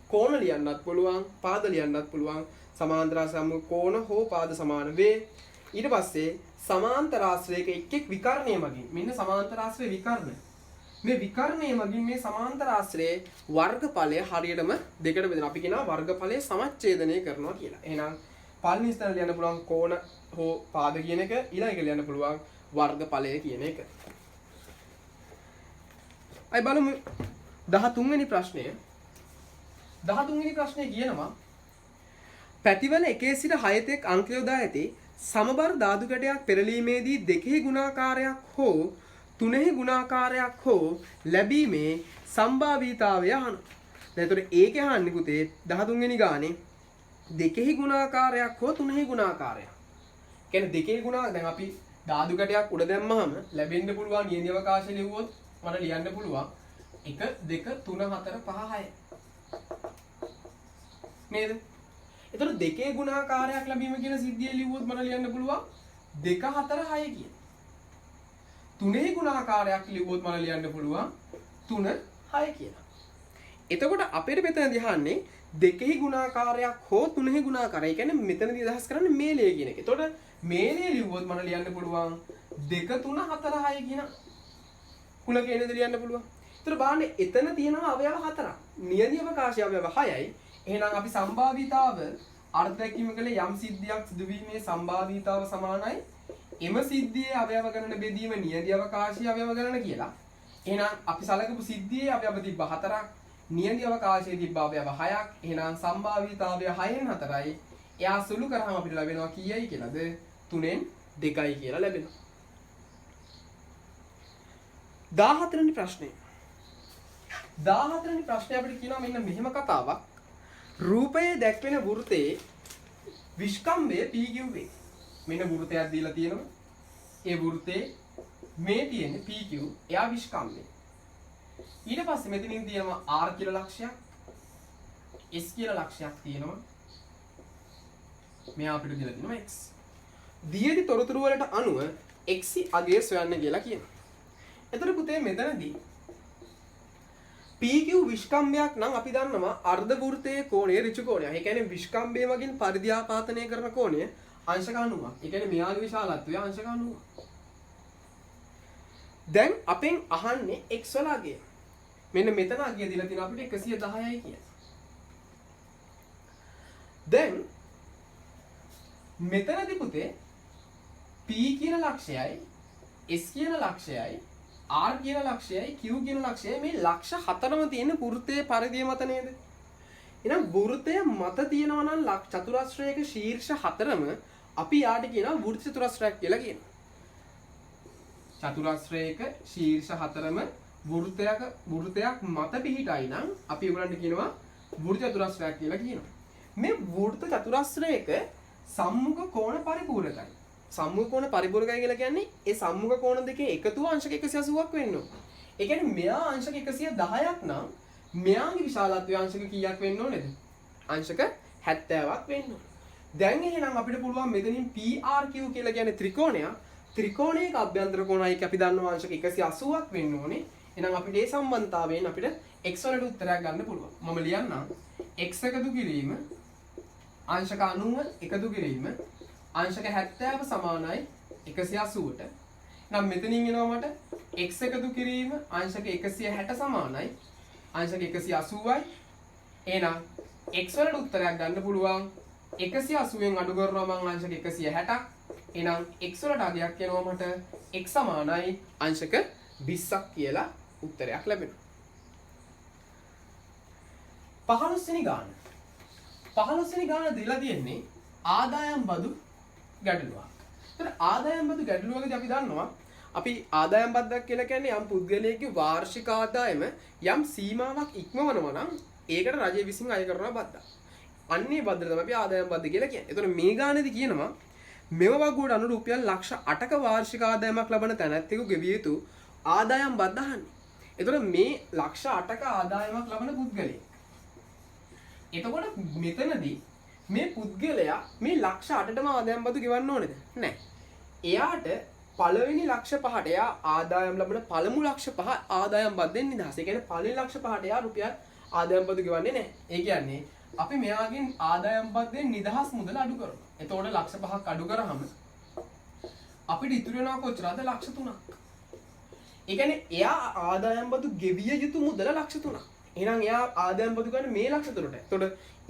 කෝණ ලියන්නත් පුළුවන්, පාද ලියන්නත් පුළුවන්. සමාන්තර සම්මුඛ කෝණ හෝ පාද සමාන වේ. ඊට පස්සේ සමාන්තර ආශ්‍රයක එක් එක් විකර්ණය මගින් මෙන්න සමාන්තර ආශ්‍රය විකර්ණ. මේ විකර්ණය මගින් මේ සමාන්තර ආශ්‍රයේ වර්ගඵලය හරියටම දෙකට බෙදෙනවා. අපි කියනවා වර්ගඵලය සමච්ඡේදනය කරනවා කියලා. එහෙනම් පළවෙනි ස්ථානට ලියන්න පුළුවන් කෝණ හෝ පාද කියන එක, ඊළඟ එක ලියන්න පුළුවන් වර්ගඵලය කියන එක. අය බලමු 13 වෙනි ප්‍රශ්නය. 13 වෙනි ප්‍රශ්නේ කියනවා පැතිවල 1 සිට 6 තෙක් අංක යොදා ඇති සමබර ධාතු කැටයක් පෙරලීමේදී දෙකෙහි ගුණාකාරයක් හෝ තුනෙහි ගුණාකාරයක් හෝ ලැබීමේ සම්භාවීතාවය අහන. දැන් ඒතර ඒකේ අහන්නේ පුතේ 13 වෙනි ගානේ දෙකෙහි ගුණාකාරයක් හෝ තුනෙහි ගුණාකාරයක්. කියන්නේ දෙකේ ගුණා දැන් අපි ධාතු කැටයක් උඩ දැම්මහම ලැබෙන්න පුළුවන් නියම අවකාශය ලියුවොත් මට ලියන්න පුළුවන් 1 2 3 4 5 6 නේද? ඒතර දෙකේ ගුණාකාරයක් ලැබීම කියන සිද්ධිය ලියුවොත් මට ලියන්න පුළුවන් 2 4 6 කියන. තුනෙහි ගුණාකාරයක් ලියුවොත් මට ලියන්න පුළුවන් 3 6 කියලා. එතකොට අපිට මෙතනදී අහන්නේ දෙකෙහි ගුණාකාරයක් හෝ තුනෙහි ගුණාකාරය. ඒ කියන්නේ මෙතනදී අදහස් කරන්නේ මේලය කියන එක. එතකොට මේලය ලියුවොත් මට ලියන්න පුළුවන් 2 3 4 6 කියන කුලකේ නේද ලියන්න පුළුවන්. ඒතර බලන්න එතන තියෙනවා අවයව 4ක්. නියම අවකාශය අවයව 6යි. එහෙනම් අපි සම්භාවීතාව අර්ථ දැක්වීම කළේ යම් සිද්ධියක් සිදුවීමේ සම්භාවීතාව සමානයි එම සිද්ධියේ අවයව ගණන බෙදීම නියම අවකාශයේ අවයව ගණන කියලා. එහෙනම් අපි සලකපු සිද්ධියේ අවයව තිබ්බ 4ක්, නියම අවකාශයේ තිබ්බ අවයව 6ක්. එහෙනම් සම්භාවීතාවය 6න් 4යි. එයා සුළු කරාම අපිට ලැබෙනවා කීයයි කියලාද? 3න් 2යි කියලා ලැබෙනවා. 14 වෙනි ප්‍රශ්නය. 14 වෙනි ප්‍රශ්නේ අපිට කියනවා මෙන්න මෙහෙම කතාවක්. රූපයේ දැක්වෙන වෘතයේ විස්කම්භය PQ වේ. මෙන්න වෘතයක් දීලා තියෙනවා. ඒ වෘතේ මේ තියෙන්නේ PQ එයා විස්කම්භය. ඊට පස්සේ මෙතනින් තියෙනවා R කියලා ලක්ෂයක්, S කියලා ලක්ෂයක් තියෙනවා. මෙයා අපිට දීලා තියෙනවා x. දියේදී තොරතුරු වලට අනුව x අගය සොයන්න කියලා කියනවා. එතකොට පුතේ මෙතනදී PQ විස්කම්භයක් නම් අපි දන්නවා අර්ධ වෘත්තයේ කෝණය ඍජු කෝණය. ඒ කියන්නේ විස්කම්භය වගින් පරිධාපාතනය කරන කෝණය අංශක 90ක්. ඒ කියන්නේ මෙයාගේ විශාලත්වය අංශක 90ක්. දැන් අපෙන් අහන්නේ x වල අගය. මෙන්න මෙතන අගය දීලා තියෙනවා අපිට 110යි කියලා. දැන් මෙතනදී පුතේ p කියන ලක්ෂයයි s කියන ලක්ෂයයි R කියන ලක්ෂයයි Q කියන ලක්ෂයයි මේ ලක්ෂ හතරම තියෙන වෘත්තයේ පරිධිය මත නේද? එහෙනම් වෘත්තය මත තියෙනවා නම් චතුරස්‍රයක ශීර්ෂ හතරම අපි යාට කියනවා වෘත්ත චතුරස්‍රයක් කියලා කියනවා. චතුරස්‍රයක ශීර්ෂ හතරම වෘත්තයක් මත පිහිටයි නම් අපි ඒගොල්ලන්ට කියනවා වෘත්ත චතුරස්‍රයක් කියලා කියනවා. මේ වෘත්ත චතුරස්‍රයක සම්මුඛ කෝණ පරිපූර්ණකයි. සම්මුඛ කෝණ පරිපූර්ණකයි කියලා කියන්නේ ඒ සම්මුඛ කෝණ දෙකේ එකතුව අංශක 180ක් වෙන්න ඕන. ඒ කියන්නේ මෙයා අංශක 110ක් නම් මෙයාගේ විශාලත්වය අංශක කීයක් වෙන්න ඕනේද? අංශක 70ක් වෙන්න ඕන. දැන් එහෙනම් අපිට පුළුවන් මෙතනින් PRQ කියලා කියන්නේ ත්‍රිකෝණයක්. ත්‍රිකෝණයක අභ්‍යන්තර කෝණයි අපි දන්නවා අංශක 180ක් වෙන්න ඕනේ. එහෙනම් අපිට මේ සම්බන්ධතාවයෙන් අපිට x වලට උත්තරයක් ගන්න පුළුවන්. මම ලියන්නම් x එකතු කිරීම අංශක 90 එකතු කිරීම අංශක 70 සමානයි 180ට. නම් මෙතනින් එනවා මට x එකතු කිරීම අංශක 160 සමානයි අංශක 180යි. එහෙනම් x වලට උත්තරයක් ගන්න පුළුවන් 180ෙන් අඩු කරනවා මම අංශක 160ක්. එහෙනම් x වලට අගයක් එනවා මට x සමානයි අංශක 20ක් කියලා උත්තරයක් ලැබෙනවා. 15 වෙනි ගාන. 15 වෙනි ගාන දීලා තියෙන්නේ ආදායම් බදු ගැටලුවක්. ඒතර ආදායම් බදු ගැටලුවකදී අපි දන්නවා අපි ආදායම් බද්දක් කියලා කියන්නේ යම් පුද්ගලයෙකුගේ වාර්ෂික ආදායම යම් සීමාවක් ඉක්මවනවා නම් ඒකට රජය විසින් අය කරන බද්දක්. අන්නේ බද්දට තමයි අපි ආදායම් බද්ද කියලා කියන්නේ. ඒතර මේ ගානේදී කියනවා මෙම වගුවට අනුව රුපියල් ලක්ෂ 8ක වාර්ෂික ආදායමක් ලබන තැනැත්තෙකු ගෙවිය යුතු ආදායම් බද්ද අහන්නේ. ඒතර මේ ලක්ෂ 8ක ආදායමක් ලබන පුද්ගලයෙක්. එතකොට මෙතනදී මේ පුද්ගලයා මේ ලක්ෂ 8ටම ආදායම් බදු ගෙවන්න ඕනේද? නැහැ. එයාට පළවෙනි ලක්ෂ 5ට එයා ආදායම් ලබන පළමු ලක්ෂ 5 ආදායම් බද්දෙන් නිදහස්. ඒ කියන්නේ පළවෙනි ලක්ෂ 5ට එයා රුපියල් ආදායම් බදු ගෙවන්නේ නැහැ. ඒ කියන්නේ අපි මෙයාගෙන් ආදායම් බද්දෙන් නිදහස් මුදල අඩු කරනවා. එතකොට ලක්ෂ 5ක් අඩු කරාම අපිට ඉතුරු වෙනවා කොච්චරද? ලක්ෂ 3ක්. ඒ කියන්නේ එයා ආදායම් බදු ගෙවිය යුතු මුදල ලක්ෂ 3ක්. එහෙනම් එයා ආදායම් බදු ගන්න මේ ලක්ෂ 3ට. එතකොට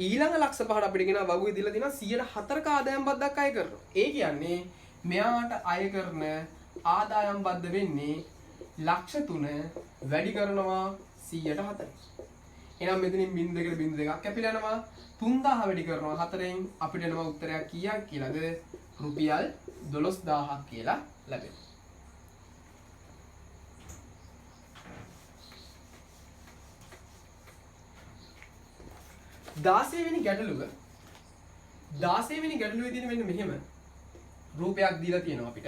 ඊළඟ ලක්ෂ 5ට අපිට කියනවා වගුවේ දීලා තියෙනවා 104ක ආදායම් බද්දක් අය කරනවා. ඒ කියන්නේ මෙයාට අය කරන ආදායම් බද්ද වෙන්නේ ලක්ෂ 3 වැඩි කරනවා 104. එහෙනම් මෙතනින් බින්දුවකට බින්දු දෙකක් කැපිලා යනවා. 3000 වැඩි කරනවා 4ෙන් අපිට එනවා උත්තරයක් කීයක් කියලාද? රුපියල් 12000ක් කියලා ලැබෙනවා. දාසයවෙනි ගැටලුවේ තියෙන මෙන්න මෙහෙම රූපයක් දීලා තියෙනවා අපිට.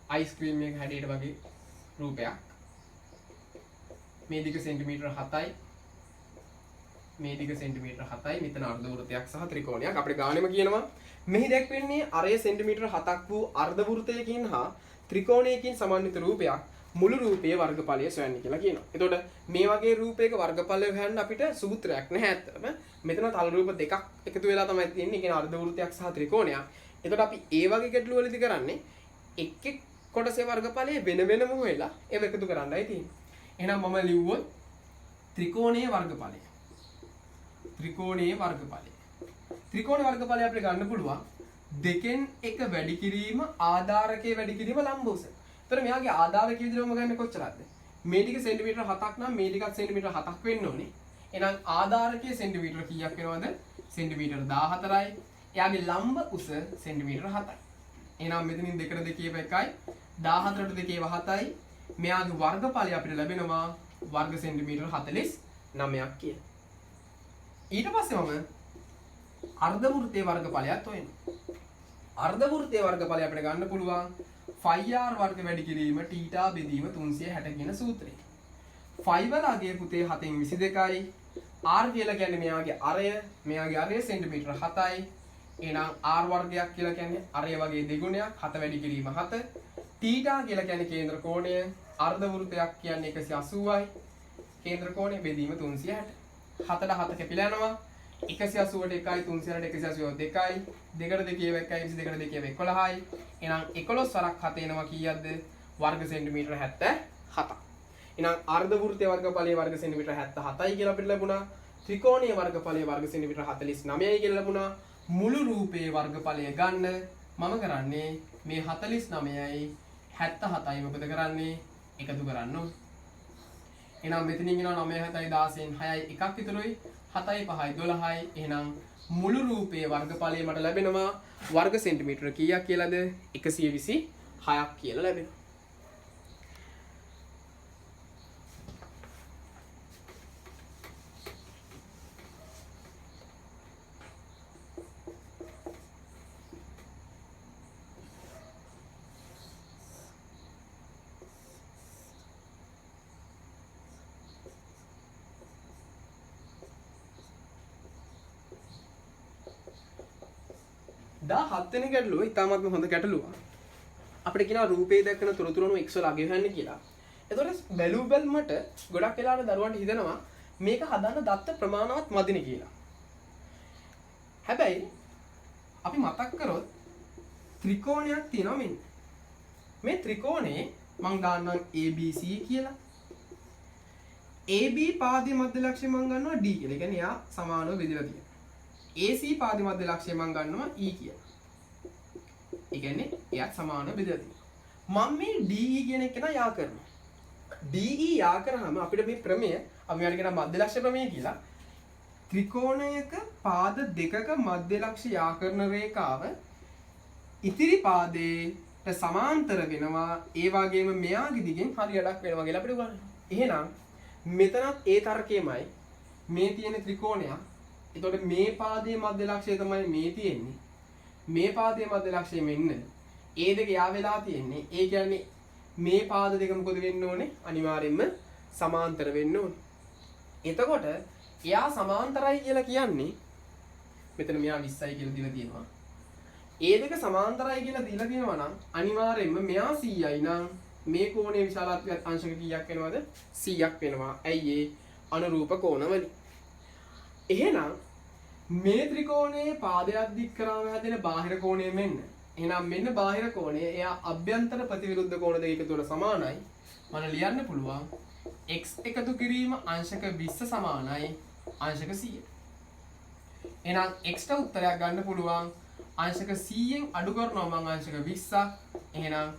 අයිස්ක්‍රීම් එක හැඩයට වගේ රූපයක්. මේ දිග සෙන්ටිමීටර 7යි. මේ දිග සෙන්ටිමීටර 7යි. මෙතන අර්ධ වෘත්තයක් සහ ත්‍රිකෝණයක්. අපිට ගානෙම කියනවා මෙහි දැක්වෙන්නේ අරය සෙන්ටිමීටර 7ක් වූ අර්ධ වෘත්තයකින් හා ත්‍රිකෝණයකින් සමන්විත රූපයක් මුළු රූපයේ වර්ගඵලය සොයන්න කියලා කියනවා. එතකොට මේ වගේ රූපයක වර්ගඵලය හොයන්න අපිට සූත්‍රයක් නැහැ ඇත්තටම. මෙතන තල රූප දෙකක් එකතු වෙලා තමයි තියෙන්නේ. ඒ කියන්නේ අර්ධ වෘත්තයක් සහ ත්‍රිකෝණයක්. එතකොට අපි ඒ වගේ ගැටලු වලදී කරන්නේ එක් එක් කොටසේ වර්ගඵලය වෙන වෙනම හොයලා ඒව එකතු කරන්නයි තියෙන්නේ. එහෙනම් මම ලිව්වොත් ත්‍රිකෝණයේ වර්ගඵලය. ත්‍රිකෝණයේ වර්ගඵලය. ත්‍රිකෝණ වර්ගඵලය අපිට ගන්න පුළුවන් දෙකෙන් එක වැඩි කිරීම ආධාරකයේ වැඩි කිරීම ලම්බෝස. එතකොට මෙයාගේ ආධාරක විදිහටම ගන්න කොච්චරද? මේ ටික සෙන්ටිමීටර 7ක් නම් මේ ටිකත් සෙන්ටිමීටර 7ක් වෙන්න ඕනේ. එහෙනම් ආධාරකයේ සෙන්ටිමීටර කීයක් වෙනවද? සෙන්ටිමීටර 14යි. එයාගේ ලම්බ උස සෙන්ටිමීටර 7යි. එහෙනම් මෙතනින් දෙකට දෙකේව 1යි 14ට දෙකේව 7යි. මෙයාගේ වර්ගඵලය අපිට ලැබෙනවා වර්ග සෙන්ටිමීටර 49ක් කියලා. ඊට පස්සේ මම අර්ධ වෘත්තයේ වර්ගඵලයත් හොයනවා. අර්ධ වෘත්තයේ වර්ගඵලය අපිට ගන්න පුළුවන් ෆයි r වර්ග වැඩි කිරීම θ බෙදීම 360 කියන සූත්‍රය. ෆයි වල අගය පුතේ 7න් 22යි. r කියලා කියන්නේ මෙයාගේ අරය, මෙයාගේ අරය සෙන්ටිමීටර 7යි. එහෙනම් r වර්ගයක් කියලා කියන්නේ අරය වගේ දෙගුණයක් 7 වැඩි කිරීම 7. θ කියලා කියන්නේ කේන්ද්‍ර කෝණය, අර්ධ වෘත්තයක් කියන්නේ 180යි. කේන්ද්ර කෝණය බෙදීම 360. 7ට 7 කැපිලා යනවා. 180ට 1යි 360ට 180 2යි. 2ට 2 1යි 22ට 2 11යි. එහෙනම් 11 වරක් 7 එනවා කීයක්ද? වර්ග සෙන්ටිමීටර 77ක්. එහෙනම් අර්ධ වෘත්තයේ වර්ගඵලයේ වර්ග සෙන්ටිමීටර 77යි කියලා අපිට ලැබුණා. ත්‍රිකෝණයේ වර්ගඵලයේ වර්ග සෙන්ටිමීටර 49යි කියලා ලැබුණා. මුළු රූපයේ වර්ගඵලය ගන්න මම කරන්නේ මේ 49යි 77යි මොකද කරන්නේ? එකතු කරන්න ඕනේ. එහෙනම් මෙතනින් එනවා 9 7යි 16න් 6යි එකක් ඉතුරුයි 7යි 5යි 12යි. එහෙනම් මුළු රූපයේ වර්ගඵලය මට ලැබෙනවා වර්ග සෙන්ටිමීටර කීයක් කියලාද? 126ක් කියලා ලැබෙනවා. දා 7 වෙනි ගැටලුව ඉතාමත්ම හොඳ ගැටලුවක්. අපිට කියනවා රූපේ දක්වන තොරතුරු අනුව x වල අගය හොයන්න කියලා. එතකොට බැලුවල්මට ගොඩක් වෙලාවට දරුවන්ට හිතෙනවා මේක හදන්න දත්ත ප්‍රමාණවත් මදිනේ කියලා. හැබැයි අපි මතක් කරොත් ත්‍රිකෝණයක් තියෙනවා මෙන්න. මේ ත්‍රිකෝණේ මම දාන්නම් ABC කියලා. AB පාදයේ මධ්‍ය ලක්ෂය මම ගන්නවා D කියලා. ඒ කියන්නේ යා සමානව බෙදලා තියෙනවා. AC පාදයේ මධ්‍ය ලක්ෂය මම ගන්නවා E කියලා. ඒ කියන්නේ එයාත් සමානව බෙදලා තියෙනවා. මම මේ DE කියන එක නා යා කරනවා. DE යා කරාම අපිට මේ ප්‍රමේය අපි මෙයාට කියනවා මධ්‍ය ලක්ෂ්‍ය ප්‍රමේය කියලා. ත්‍රිකෝණයක පාද දෙකක මධ්‍ය ලක්ෂ්‍ය යා කරන රේඛාව ඉතිරි පාදයට සමාන්තර වෙනවා. ඒ වගේම මෙයාගේ දිගෙන් හරි අඩක් වෙනවා කියලා අපිට උගන්වනවා. එහෙනම් මෙතනත් ඒ තර්කයමයි මේ තියෙන ත්‍රිකෝණයක්. එතකොට මේ පාදයේ මධ්‍ය ලක්ෂය තමයි මේ තියෙන්නේ. මේ පාදයේ මධ්‍ය ලක්ෂය මෙන්න. ඒ දෙක යා වෙලා තියෙන්නේ. ඒ කියන්නේ මේ පාද දෙක මොකද වෙන්න ඕනේ? අනිවාර්යෙන්ම සමාන්තර වෙන්න ඕනේ. එතකොට එයා සමාන්තරයි කියලා කියන්නේ මෙතන මෙයා 20යි කියලා දීලා තියෙනවා. ඒ දෙක සමාන්තරයි කියලා දීලා තියෙනවා නම් අනිවාර්යෙන්ම මෙයා 100යි නම් මේ කෝණයේ විශාලත්වය අංශක කීයක් වෙනවද? 100ක් වෙනවා. ඇයි ඒ අනුරූප කෝණවලින්. එහෙනම් මේ ත්‍රිකෝණයේ පාදයක් දික් කරාම හැදෙන බාහිර කෝණය මෙන්න. එහෙනම් මෙන්න බාහිර කෝණය එයා අභ්‍යන්තර ප්‍රතිවිරුද්ධ කෝණ දෙක එකතු වල සමානයි. මම ලියන්න පුළුවන් x එකතු කිරීම අංශක 20 සමානයි අංශක 100. එහෙනම් x ට උත්තරයක් ගන්න පුළුවන් අංශක 100න් අඩු කරනවා මම අංශක 20ක්. එහෙනම්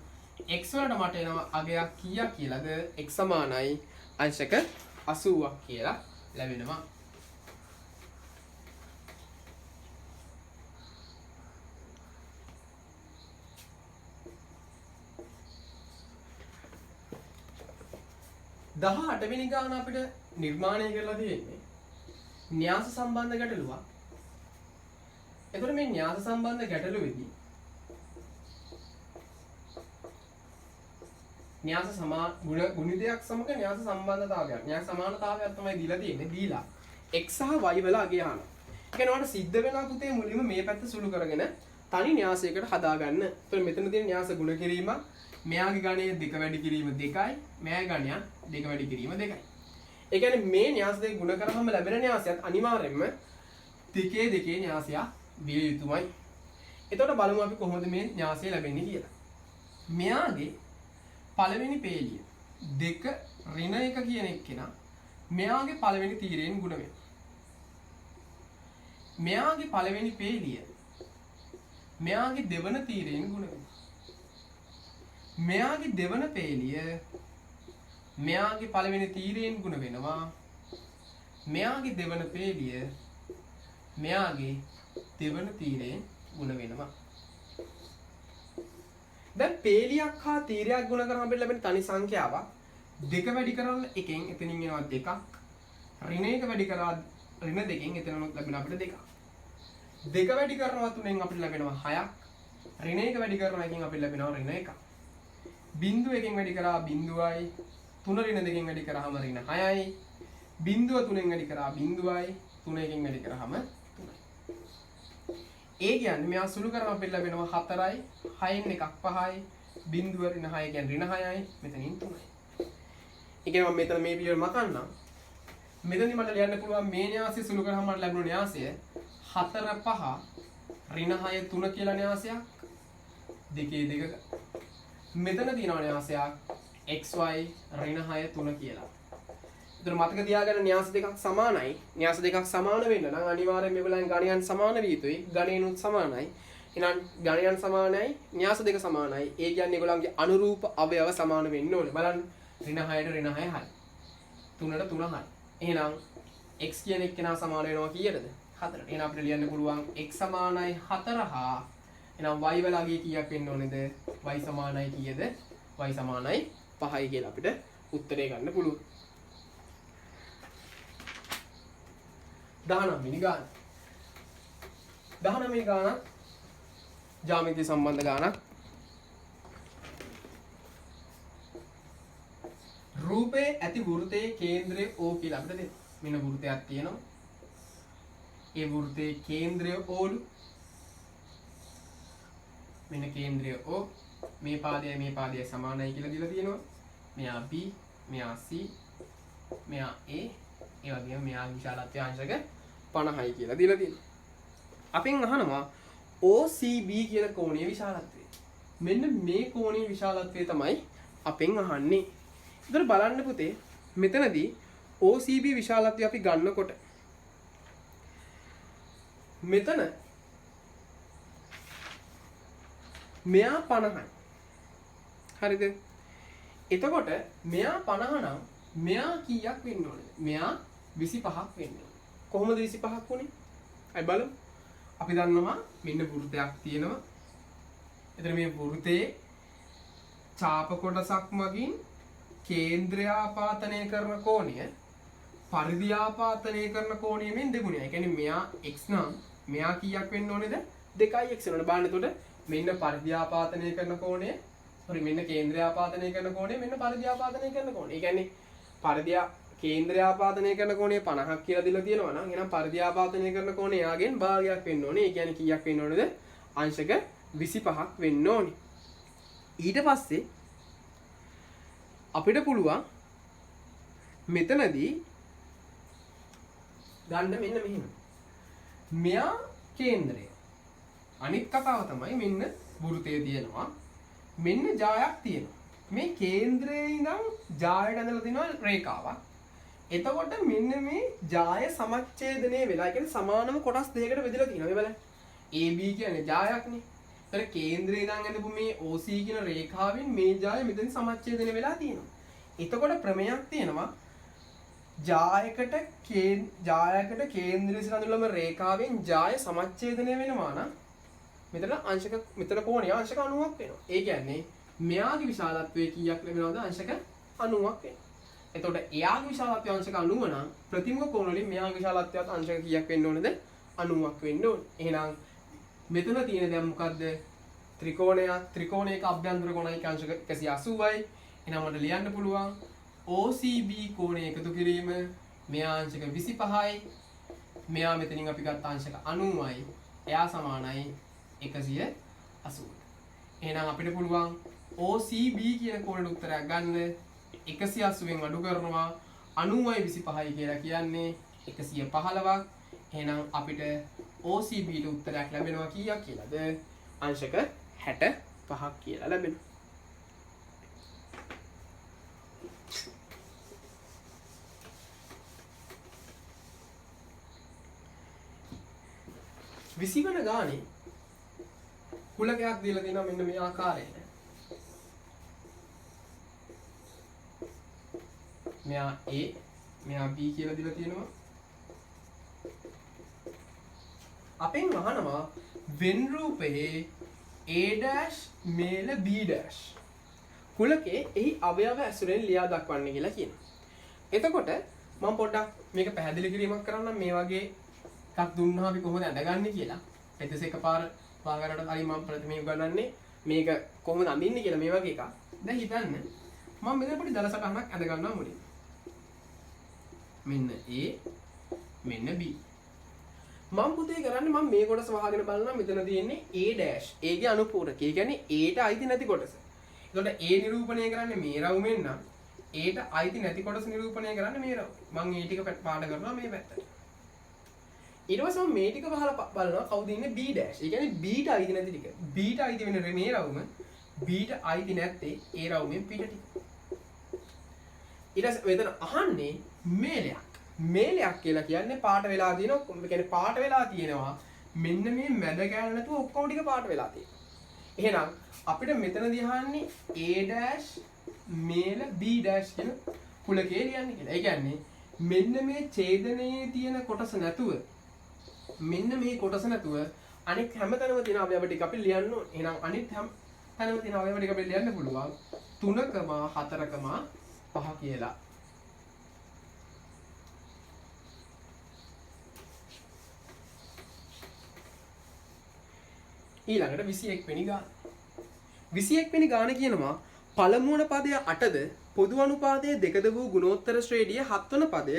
x වලට මට එනවා අගයක් කීයක් කියලාද? x සමානයි අංශක 80ක් කියලා ලැබෙනවා. දහ අටවෙනි ගාන අපිට නිර්මාණය කරලා තියෙන්නේ න්‍යාස සම්බන්ධ ගැටලුවක්. එතකොට මේ න්‍යාස සම්බන්ධ ගැටලුවේදී න්‍යාස ගුණිතයක් සමග න්‍යාස සම්බන්ධතාවයක් න්‍යාස සමානතාවයක් තමයි දීලා තියෙන්නේ. දීලා x සහ y වල අගය අහනවා. ඒ කියන්නේ ඔයාලට සිද්ධ වෙනවා පුතේ මුලින්ම මේ පැත්ත සුළු කරගෙන තනි න්‍යාසයකට හදාගන්න. එතකොට මෙතන තියෙන න්‍යාස ගුණ කිරීම මෙයාගේ ගණය 2 වැඩි කිරීම 2යි මෙයාගේ ගණය 2 වැඩි කිරීම 2යි. ඒ කියන්නේ මේ න්‍යාස දෙක ගුණ කරාම ලැබෙන න්‍යාසයත් අනිවාර්යයෙන්ම දෙකේ න්‍යාසයක් විය යුතුමයි. එතකොට බලමු අපි කොහොමද මේ න්‍යාසය ලැබෙන්නේ කියලා. මෙයාගේ පළවෙනි පේලිය 2 ඍණ 1 කියන එක්කෙනා මෙයාගේ පළවෙනි තීරයෙන් ගුණ වෙනවා. මෙයාගේ පළවෙනි පේලිය මෙයාගේ දෙවන තීරයෙන් ගුණ වෙනවා. මෙයාගේ දෙවන පේලිය මෙයාගේ පළවෙනි තීරයෙන් ගුණ වෙනවා. මෙයාගේ දෙවන පේලිය මෙයාගේ දෙවන තීරයෙන් ගුණ වෙනවා. දැන් පේලියක් හා තීරයක් ගුණ කරාම අපිට ලැබෙන තනි සංඛ්‍යාවක් 2 වැඩි කරලා 1න් එතනින් එනවා 2ක්. ඍණ 1 වැඩි කරලා ඍණ 2න් එතනම ලැබෙන අපිට 2ක්. 2 වැඩි කරනවා 3න් අපිට ලැබෙනවා 6ක්. ඍණ 1 වැඩි කරනවා එකෙන් අපිට ලැබෙනවා ඍණ 1. බිංදුව 1කින් වැඩි කරා බිංදුවයි 3 ඍණ 2කින් වැඩි කරාම ඍණ 6යි. බිංදුව 3ෙන් වැඩි කරා බිංදුවයි 3 1කින් වැඩි කරාම 3යි. ඒ කියන්නේ මෙයා සුළු කරම අපිට ලැබෙනවා 4යි 6න් එකක් 5යි බිංදුව ඍණ 6 කියන්නේ ඍණ 6යි මෙතනින් 3යි. ඒ කියන්නේ මම මෙතන මේ පිළිවෙල මකන්නම්. මෙතනදි මට ලියන්න පුළුවන් මේ න්‍යාසය සුළු කරාම මට ලැබුණු න්‍යාසය 4 5 ඍණ 6 3 කියලා න්‍යාසයක්. 2 2 මෙතන තියෙනවා න්‍යාසයක් xy ඍණ 6 3 කියලා. ඒතර මතක තියාගන්න න්‍යාස දෙකක් සමානයි. න්‍යාස දෙකක් සමාන වෙන්න නම් අනිවාර්යයෙන් මේගොල්ලන් ගණයන් සමාන විය යුතුයි. ගණයනුත් සමානයි. එහෙනම් ගණයන් සමානයි, න්‍යාස දෙක සමානයි. ඒ කියන්නේ ඒගොල්ලන්ගේ අනුරූප අවයව සමාන වෙන්න ඕනේ. බලන්න ඍණ 6ට ඍණ 6 හරි. 3ට 3 හරි. එහෙනම් x කියන එක්කෙනා සමාන වෙනවා කීයටද? 4ට. එහෙනම් අපිට ලියන්න පුළුවන් x සමානයි 4 හා එහෙනම් y වලගේ කීයක් වෙන්න ඕනේද? y සමානයි කීයද? y සමානයි 5යි කියලා අපිට උත්තරේ ගන්න පුළුවන්. 19 වෙනි ගාන. 19 වෙනි ගාන ජ්‍යාමිති සම්බන්ධ ගානක්. රූපේ ඇති වෘත්තයේ කේන්ද්‍රය O කියලා අපිට දෙනවා. මෙන්න වෘත්තයක් තියෙනවා. ඒ වෘත්තයේ කේන්ද්‍රය O'ලු. මෙන්න කේන්ද්‍රය O. මේ පාදයයි සමානයි කියලා දීලා තියෙනවා. මෙයා B, මෙයා C, මෙයා A, ඒ වගේම මෙයා විශාලත්වය අංශක 50යි කියලා දීලා තියෙනවා. අපෙන් අහනවා OCB කියන කෝණයේ විශාලත්වය. මෙන්න මේ කෝණයේ විශාලත්වය තමයි අපෙන් අහන්නේ. ඉතින් බලන්න පුතේ මෙතනදී OCB විශාලත්වය අපි ගන්නකොට මෙතන මෙයා 50යි. හරිද? එතකොට මෙයා 50 නම් මෙයා කීයක් වෙන්න ඕනද? මෙයා 25ක් වෙන්න ඕනේ. කොහොමද 25ක් වුනේ? අය බලමු. අපි දන්නවා මෙන්න වෘත්තයක් තියෙනවා. එතන මේ වෘත්තයේ ඡාප කොටසක් මගින් කේන්ද්‍රය ආපාතනය කරන කෝණය පරිධි ආපාතනය කරන කෝණය මෙන් දෙගුණයයි. ඒ කියන්නේ මෙයා x නම් මෙයා කීයක් වෙන්න ඕනේද? 2x වෙනවා. බලන්න එතකොට මෙන්න පරිධි ආපාතනය කරන කෝණය, මෙන්න කේන්ද්‍රය ආපාතනය කරන කෝණය, මෙන්න පරිධි ආපාතනය කරන කෝණය. ඒ කියන්නේ පරිධි කේන්ද්‍රය ආපාදනය කරන කෝණය 50ක් කියලා දීලා තියෙනවා නම් එහෙනම් පරිධි ආපාදනය කරන කෝණය යාගෙන් භාගයක් වෙන්න ඕනේ. ඒ කියන්නේ කීයක් වෙන්න ඕනේද? අංශක 25ක් වෙන්න ඕනේ. ඊට පස්සේ අපිට පුළුවන් මෙතනදී ගන්න මෙන්න මෙහෙම. මෙයා කේන්ද්‍රය. අනිත් කතාව තමයි මෙන්න වෘත්තය තියෙනවා. මෙන්න ජායක් තියෙනවා. මේ කේන්ද්‍රයේ ඉඳන් ජායට ඇඳලා තියෙනවා රේඛාවක්. එතකොට මෙන්න මේ ජාය සමච්ඡේදනය වෙලා, ඒ කියන්නේ සමානම කොටස් දෙකකට බෙදලා තියෙනවා. මේ බලන්න. AB කියන්නේ ජායක්නේ. ඒතර කේන්ද්‍රයේ ඉඳන් ඇඳපු මේ OC කියන රේඛාවෙන් මේ ජාය මෙතන සමච්ඡේදනය වෙලා තියෙනවා. එතකොට ප්‍රමේයක් තියෙනවා. ජායකට කේන්ද්‍රයේ සිට අඳුරලම රේඛාවෙන් ජාය සමච්ඡේදනය වෙනවා නම් මෙතන කෝණය අංශක 90ක් වෙනවා. ඒ කියන්නේ මෙයාගේ විශාලත්වය කීයක් ලැබෙනවද? අංශක 90ක් වෙනවා. එතකොට එයාගේ විශාලත්වය අංශක 90 නම් ප්‍රතිමුඛ කෝණ වලින් මෙයාගේ විශාලත්වයත් අංශක කීයක් වෙන්න ඕනද? 90ක් වෙන්න ඕනේ. එහෙනම් මෙතන තියෙන දැන් මොකද්ද? ත්‍රිකෝණයක අභ්‍යන්තර කෝණයක අංශක 180යි. එහෙනම් මට ලියන්න පුළුවන් OCB කෝණය එකතු කිරීම මෙයා අංශක 25යි. මෙයා මෙතනින් අපි ගත්ත අංශක 90යි. එයා සමානයි 180ට. එහෙනම් අපිට පුළුවන් OCB කියන කෝණයට උත්තරයක් ගන්න 180ෙන් අඩු කරනවා 90යි 25යි කියලා කියන්නේ 115ක්. එහෙනම් අපිට OCB ට උත්තරයක් ලැබෙනවා කීයක් කියලාද? අංශක 65ක් කියලා ලැබෙනවා. විසිවන ගානේ කුලකයක් දීලා තියෙනවා මෙන්න මේ ආකාරයට. මෙයා A, මෙයා B කියලා දීලා තියෙනවා. අපෙන් අහනවා වෙන් රූපයේ A' මේල B' කුලකේ එහි අවයව ඇසුරෙන් ලියා දක්වන්න කියලා කියනවා. එතකොට මම පොඩ්ඩක් මේක පැහැදිලි කිරීමක් කරන්නම්. මේ වගේ එකක් දුන්නා අපි කොහොමද ඇඳගන්නේ කියලා. එතෙස එකපාර පාගරට කලින් මම ප්‍රථමයෙන් උගන්වන්නේ මේක කොහොමද අඳින්නේ කියලා මේ වගේ එකක්. දැන් හිතන්න මම මෙතන පොඩි දල සටහනක් ඇඳ ගන්නවා මුලින්. මෙන්න A මෙන්න B. මම පුතේ කරන්නේ මම මේ කොටස වහගෙන බලනවා මෙතන තියෙන්නේ A dash. A ගේ අනුපූරක. ඒ කියන්නේ A ට අයිති නැති කොටස. එතකොට A නිරූපණය කරන්නේ මේ රවුමෙන් නම් A ට අයිති නැති කොටස නිරූපණය කරන්නේ මේ රවුම. මම ඒ ටික පාඩ කරනවා මේ පැත්තට. ඊට පස්සේ මම මේ ටික වහලා බලනවා කවුද ඉන්නේ B dash. ඒ කියන්නේ B ට අයිති නැති ටික. B ට අයිති වෙන මේ රවුම B ට අයිති නැත්තේ ඒ රවුමෙන් පිට ටික. ඊට පස්සේ මෙතන අහන්නේ මේලයක්. මේලයක් කියලා කියන්නේ පාට වෙලා තියෙනවා. ඒ කියන්නේ පාට වෙලා තියෙනවා. මෙන්න මේ මැද කැලේ නැතුව ඔක්කොම ටික පාට වෙලා තියෙනවා. එහෙනම් අපිට මෙතනදී අහන්නේ A dash මේල B dash කියන කුලකේ ලියන්නේ කියලා. ඒ කියන්නේ මෙන්න මේ ඡේදනයේ තියෙන කොටස නැතුව මෙන්න මේ කොටස නැතුව අනිත් හැමතැනම තියෙන අවයව ටික අපි ලියන්න ඕනේ. එහෙනම් අනිත් හැම තැනම තියෙන අවයව ටික අපි ලියන්න පුළුවන් 3,4,5 කියලා. ඊළඟට 21 වෙනි ගාන. 21 වෙනි ගාන කියනවා පළමු වන පදය 8ද පොදු අනුපාතය 2ද වූ ගුණෝත්තර ශ්‍රේණිය 7 වන පදය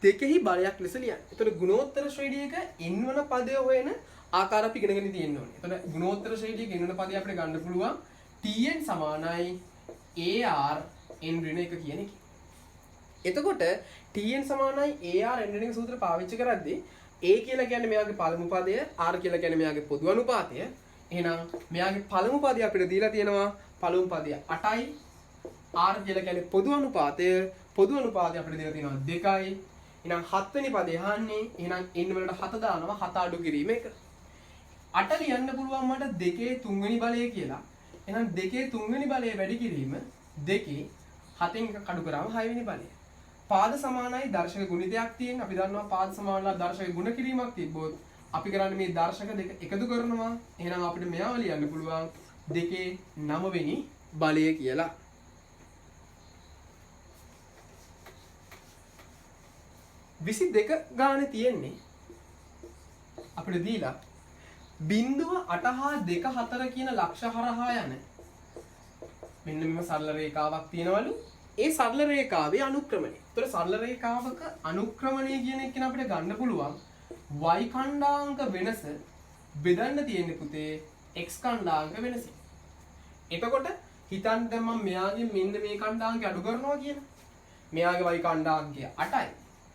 දෙකෙහි බලයක් ලෙස ලියන්න. එතකොට ගුණෝත්තර ශ්‍රේණියක n වන පදය හොයන ආකාර අපි ඉගෙනගෙන තියෙන්න ඕනේ. එතකොට ගුණෝත්තර ශ්‍රේණියක n වන පදය අපිට ගන්න පුළුවන් tn සමානයි ar n ඍණ 1 කියන එක. එතකොට tn සමානයි ar n ඍණ 1 සූත්‍රය පාවිච්චි කරද්දී A කියලා කියන්නේ මෙයාගේ පළමු පදය, R කියලා කියන්නේ මෙයාගේ පොදු අනුපාතය. එහෙනම් මෙයාගේ පළමු පදය අපිට දීලා තියෙනවා පළමු පදය 8යි. R කියලා කියන්නේ පොදු අනුපාතය. පොදු අනුපාතය අපිට දීලා තියෙනවා 2යි. එහෙනම් 7 වෙනි පදේ අහන්නේ. එහෙනම් n වලට 7 දානවා 7 අඩු කිරීම 1. 8 ලියන්න පුළුවන් මට 2 3 වෙනි බලය කියලා. එහෙනම් 2 3 වෙනි බලය වැඩි කිරීම 2 7න් එකක් අඩු කරාම 6 වෙනි බලය. පාද සමානයි දර්ශක ගුණිතයක් තියෙන. අපි දන්නවා පාද සමානලා දර්ශක ගුණ කිරීමක් තිබ්බොත් අපි කරන්නේ මේ දර්ශක දෙක එකතු කරනවා. එහෙනම් අපිට මෙයාව ලියන්න පුළුවන් 2 9 වෙනි බලය කියලා. විසි දෙක ගානේ තියෙන්නේ අපිට දීලා 0.8 හා 2.4 කියන ලක්ෂ හරහා යන මෙන්න මෙම සරල රේඛාවක් තියෙනවලු. ඒ සරල රේඛාවේ අනුක්‍රමණය. ඒතර සරල රේඛාවක අනුක්‍රමණය කියන එක අපිට ගන්න පුළුවන් y ඛණ්ඩාංක වෙනස බෙදන්න තියෙන්නේ පුතේ x ඛණ්ඩාංක වෙනස. එතකොට හිතන්න දැන් මම මෙයාගේ මෙන්න මේ ඛණ්ඩාංකය අඩු කරනවා කියලා. මෙයාගේ y ඛණ්ඩාංකය 8යි.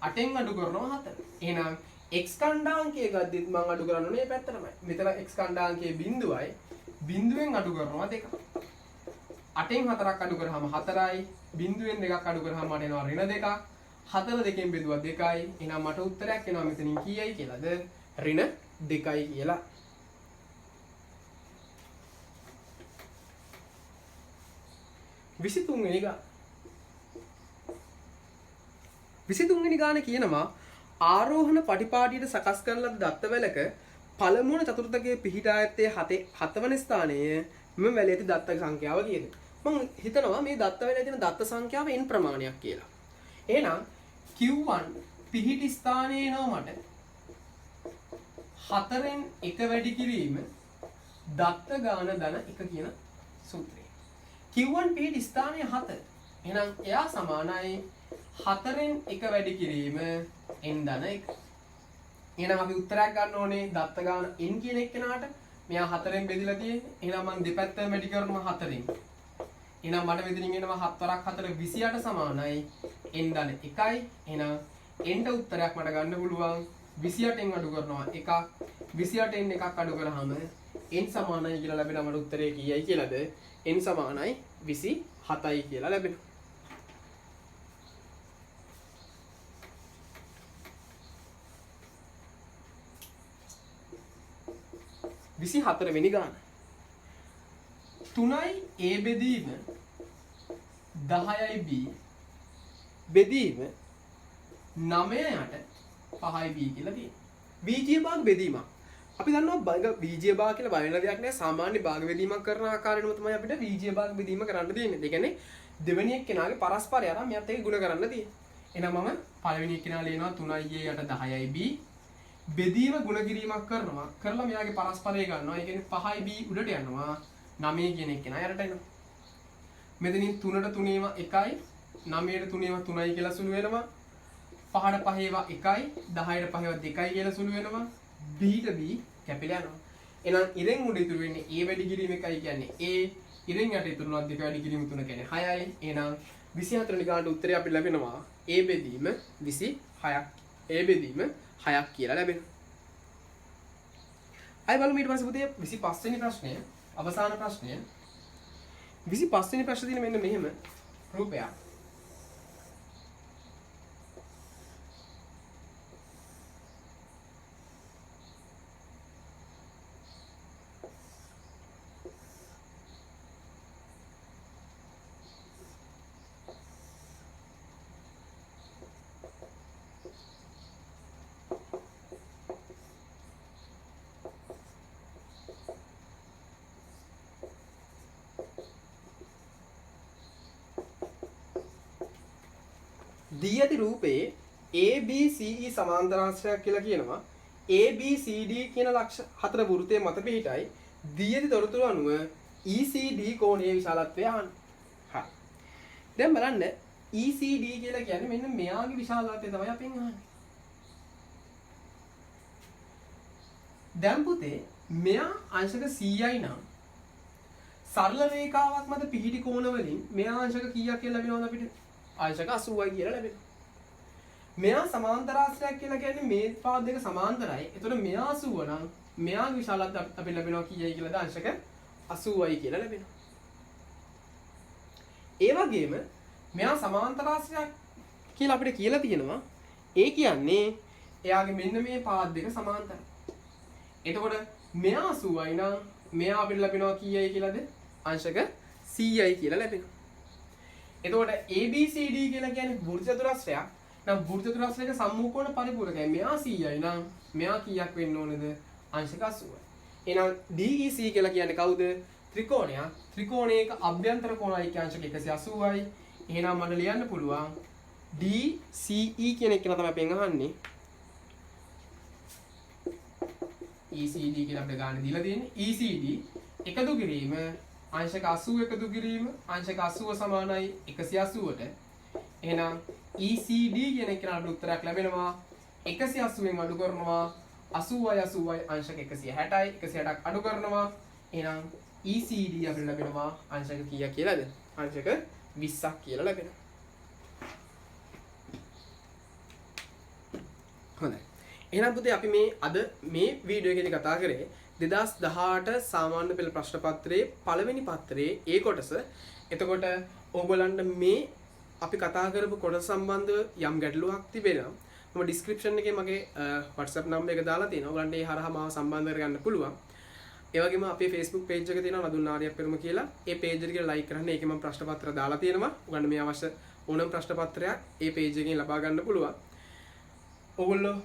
8ෙන් අඩු කරනවා 4. එහෙනම් x ඛණ්ඩාංකය ගද්දිත් මම අඩු කරන්නේ මේ පැත්තටමයි. මෙතන x ඛණ්ඩාංකයේ බිඳුවයි. බිඳුවෙන් අඩු කරනවා 2. 8ෙන් 4ක් අඩු කරාම 4යි. බිඳුවෙන් 2ක් අඩු කරාම මට එනවා ඍණ 2ක්. 4 2කින් බෙදුවා 2යි. එහෙනම් මට උත්තරයක් එනවා මෙතනින් කීයයි කියලාද? ඍණ 2යි කියලා. විසිතුන්වෙනි ගාන. 23 වෙනි ගාන කියනවා ආරෝහණ පටිපාටියට සකස් කරන ලද දත්තවැලක පළමු වන චතුර්ථකයේ පිහිටා ඇත්තේ 7 වන ස්ථානයේ මෙම වැලේ ඇති දත්ත සංඛ්‍යාව කීයද? මම හිතනවා මේ දත්තවැලේ තියෙන දත්ත සංඛ්‍යාව n ප්‍රමාණයක් කියලා. එහෙනම් Q1 පිහිටි ස්ථානයේ එනවා මට 4න් 1 වැඩි කිරීම දත්ත ගාන ධන 1 කියන සූත්‍රය. Q1 පිහිටි ස්ථානයේ 7. එහෙනම් එයා සමානයි 4න් 1 වැඩි කිරීම n ධන 1. එහෙනම් අපි උත්තරයක් ගන්න ඕනේ දත්ත ගාන n කියන එක්කෙනාට. මෙයා 4න් බෙදලා තියෙන්නේ. එහෙනම් මම දෙපැත්තම වැඩි කරනවා 4න්. එහෙනම් මට මෙතනින් එනවා 7 වරක් 4 28 සමානයි n ධන 1යි. එහෙනම් n ට උත්තරයක් මට ගන්න පුළුවන් 28න් අඩු කරනවා 1ක්. 28න් එකක් අඩු කරාම n සමානයි කියලා ලැබෙනවා. මට උත්තරේ කීයයි කියලාද? n සමානයි 27යි කියලා ලැබෙනවා. 24 වෙනි ගාන. 3යි a බෙදීම 10යි b බෙදීම 9යට 5යි b කියලා තියෙනවා. බීජීය භාග බෙදීමක්. අපි දන්නවා බීජීය භාග කියලා බය වෙන දෙයක් නෑ. සාමාන්‍ය භාග බෙදීමක් කරන ආකාරයෙන්ම තමයි අපිට බීජීය භාග බෙදීම කරන්න තියෙන්නේ. ඒ කියන්නේ දෙවෙනි එක්කෙනාගේ පරස්පරය අරන් මෙයත් එක්ක ගුණ කරන්න තියෙන්නේ. එහෙනම් මම පළවෙනි එක්කෙනා ලියනවා 3යි a යට 10යි b බෙදීම ගුණ කිරීමක් කරනවා. කරලා මෙයාගේ පරස්පරය ගන්නවා. ඒ කියන්නේ 5යි b උඩට යනවා. 9 කියන එක නෑ යරට එනවා. මෙතනින් 3ට 3ේම 1යි 9ට 3ේම 3යි කියලා සුළු වෙනවා. 5ට 5ේම 1යි 10ට 5ේම 2යි කියලා සුළු වෙනවා. b ට b කැපිලා යනවා. එහෙනම් ඉරෙන් උඩ ඉතුරු වෙන්නේ a වැඩි කිරීම 1යි කියන්නේ a. ඉරෙන් යට ඉතුරු වෙනවා 2 වැඩි කිරීම 3 කියන්නේ 6යි. එහෙනම් 24 වෙනි ගානට උත්තරය අපිට ලැබෙනවා a බෙදීම 26ක්. a බෙදීම 6ක් කියලා ලැබෙනවා. අය බලමු ඊට පස්සේ පුතේ 25 වෙනි ප්‍රශ්නය අවසාන ප්‍රශ්නය. 25 වෙනි ප්‍රශ්නේ තියෙන මෙන්න මෙහෙම රූපයක්. දී ඇති රූපයේ ABCE සමාන්තරාංශයක් කියලා කියනවා. ABCD කියන ලක්ෂ හතර වෘත්තයේ මත පිහිටයි. දී ඇති තොරතුරු අනුව ECD කෝණයේ විශාලත්වය අහන්න. හරි. දැන් බලන්න ECD කියලා කියන්නේ මෙන්න මෙයාගේ විශාලත්වය තමයි අපෙන් අහන්නේ. දැන් පුතේ මෙයා අංශක 100යි නම් සරල රේඛාවක් මත පිහිටි කෝණ වලින් මෙයා අංශක කීයක් කියලා ලැබෙනවද අපිට? අංශක 80යි කියලා ලැබෙනවා. මෙයා සමාන්තරාශ්‍රයක් කියලා කියන්නේ මේ පාද දෙක සමාන්තරයි. එතකොට මෙයා 80 නම් මෙයාගේ විශාලත්වය අපිට ලැබෙනවා කීයයි කියලාද? අංශක 80යි කියලා ලැබෙනවා. ඒ වගේම මෙයා සමාන්තරාශ්‍රයක් කියලා අපිට කියලා තියෙනවා. ඒ කියන්නේ එයාගේ මෙන්න මේ පාද දෙක සමාන්තරයි. එතකොට මෙයා 80යි නම් මෙයා අපිට ලැබෙනවා කීයයි කියලාද? අංශක 100යි කියලා ලැබෙනවා. එතකොට ABCD කියලා කියන්නේ වෘත්ත චතුරස්‍රයක්. නම් වෘත්ත චතුරස්‍රයක සම්මුඛ කෝණ පරිපූර්ණකයි. මෙයා 100යි නම් මෙයා කීයක් වෙන්න ඕනද? අංශක 80යි. එහෙනම් DEC කියලා කියන්නේ කවුද? ත්‍රිකෝණයක්. ත්‍රිකෝණයක අභ්‍යන්තර කෝණ අංශක 180යි. එහෙනම් මට ලියන්න පුළුවන් DCE කියන එක තමයි අපෙන් අහන්නේ. ECD කියලා අපිට ගන්න දීලා තියෙන්නේ. ECD එකතු කිරීම අංශක 80 එකතු කිරීම අංශක 80 සමානයි 180ට. එහෙනම් ECD කියන එකකට අපිට උත්තරයක් ලැබෙනවා 180ෙන් අඩු කරනවා 80යි 80යි අංශක 160යි 160ක් අඩු කරනවා. එහෙනම් ECD අපිට ලැබෙනවා අංශක කීයක් කියලාද? අංශක 20ක් කියලා ලැබෙනවා. හොඳයි. එහෙනම් පුතේ අපි මේ අද මේ වීඩියෝ එකේදී කතා කරේ 2018 සාමාන්‍ය පෙළ ප්‍රශ්න පත්‍රයේ පළවෙනි පත්‍රයේ ඒ කොටස. එතකොට ඕගොල්ලන්ට මේ අපි කතා කරපු කොටස සම්බන්ධව යම් ගැටලුවක් තිබෙනවා. මම ඩිස්ක්‍රිප්ෂන් එකේ මගේ WhatsApp නම්බර් එක දාලා තියෙනවා. ඔයගලන්ට ඒ හරහා මාව සම්බන්ධ කරගන්න පුළුවන්. ඒ වගේම අපේ Facebook page එක තියෙනවා නදුන් ආරියක් පෙරම කියලා. ඒ page එක like කරන්න. ඒකේ මම ප්‍රශ්න පත්‍ර දාලා තියෙනවා. ඔයගලන්ට මේ අවශ්‍ය ඕනම ප්‍රශ්න පත්‍රයක් ඒ page එකෙන් ලබා ගන්න පුළුවන්. ඕගොල්ලෝ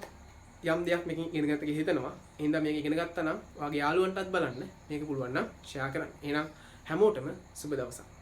යම් දෙයක් මේකෙන් ඉගෙන ගන්න කියලා හිතනවා. එහෙනම් මේක ඉගෙන ගත්තා නම් ඔයාගේ යාළුවන්ටත් බලන්න. මේක පුළුවන් නම් share කරන්න. එහෙනම් හැමෝටම සුබ දවසක්.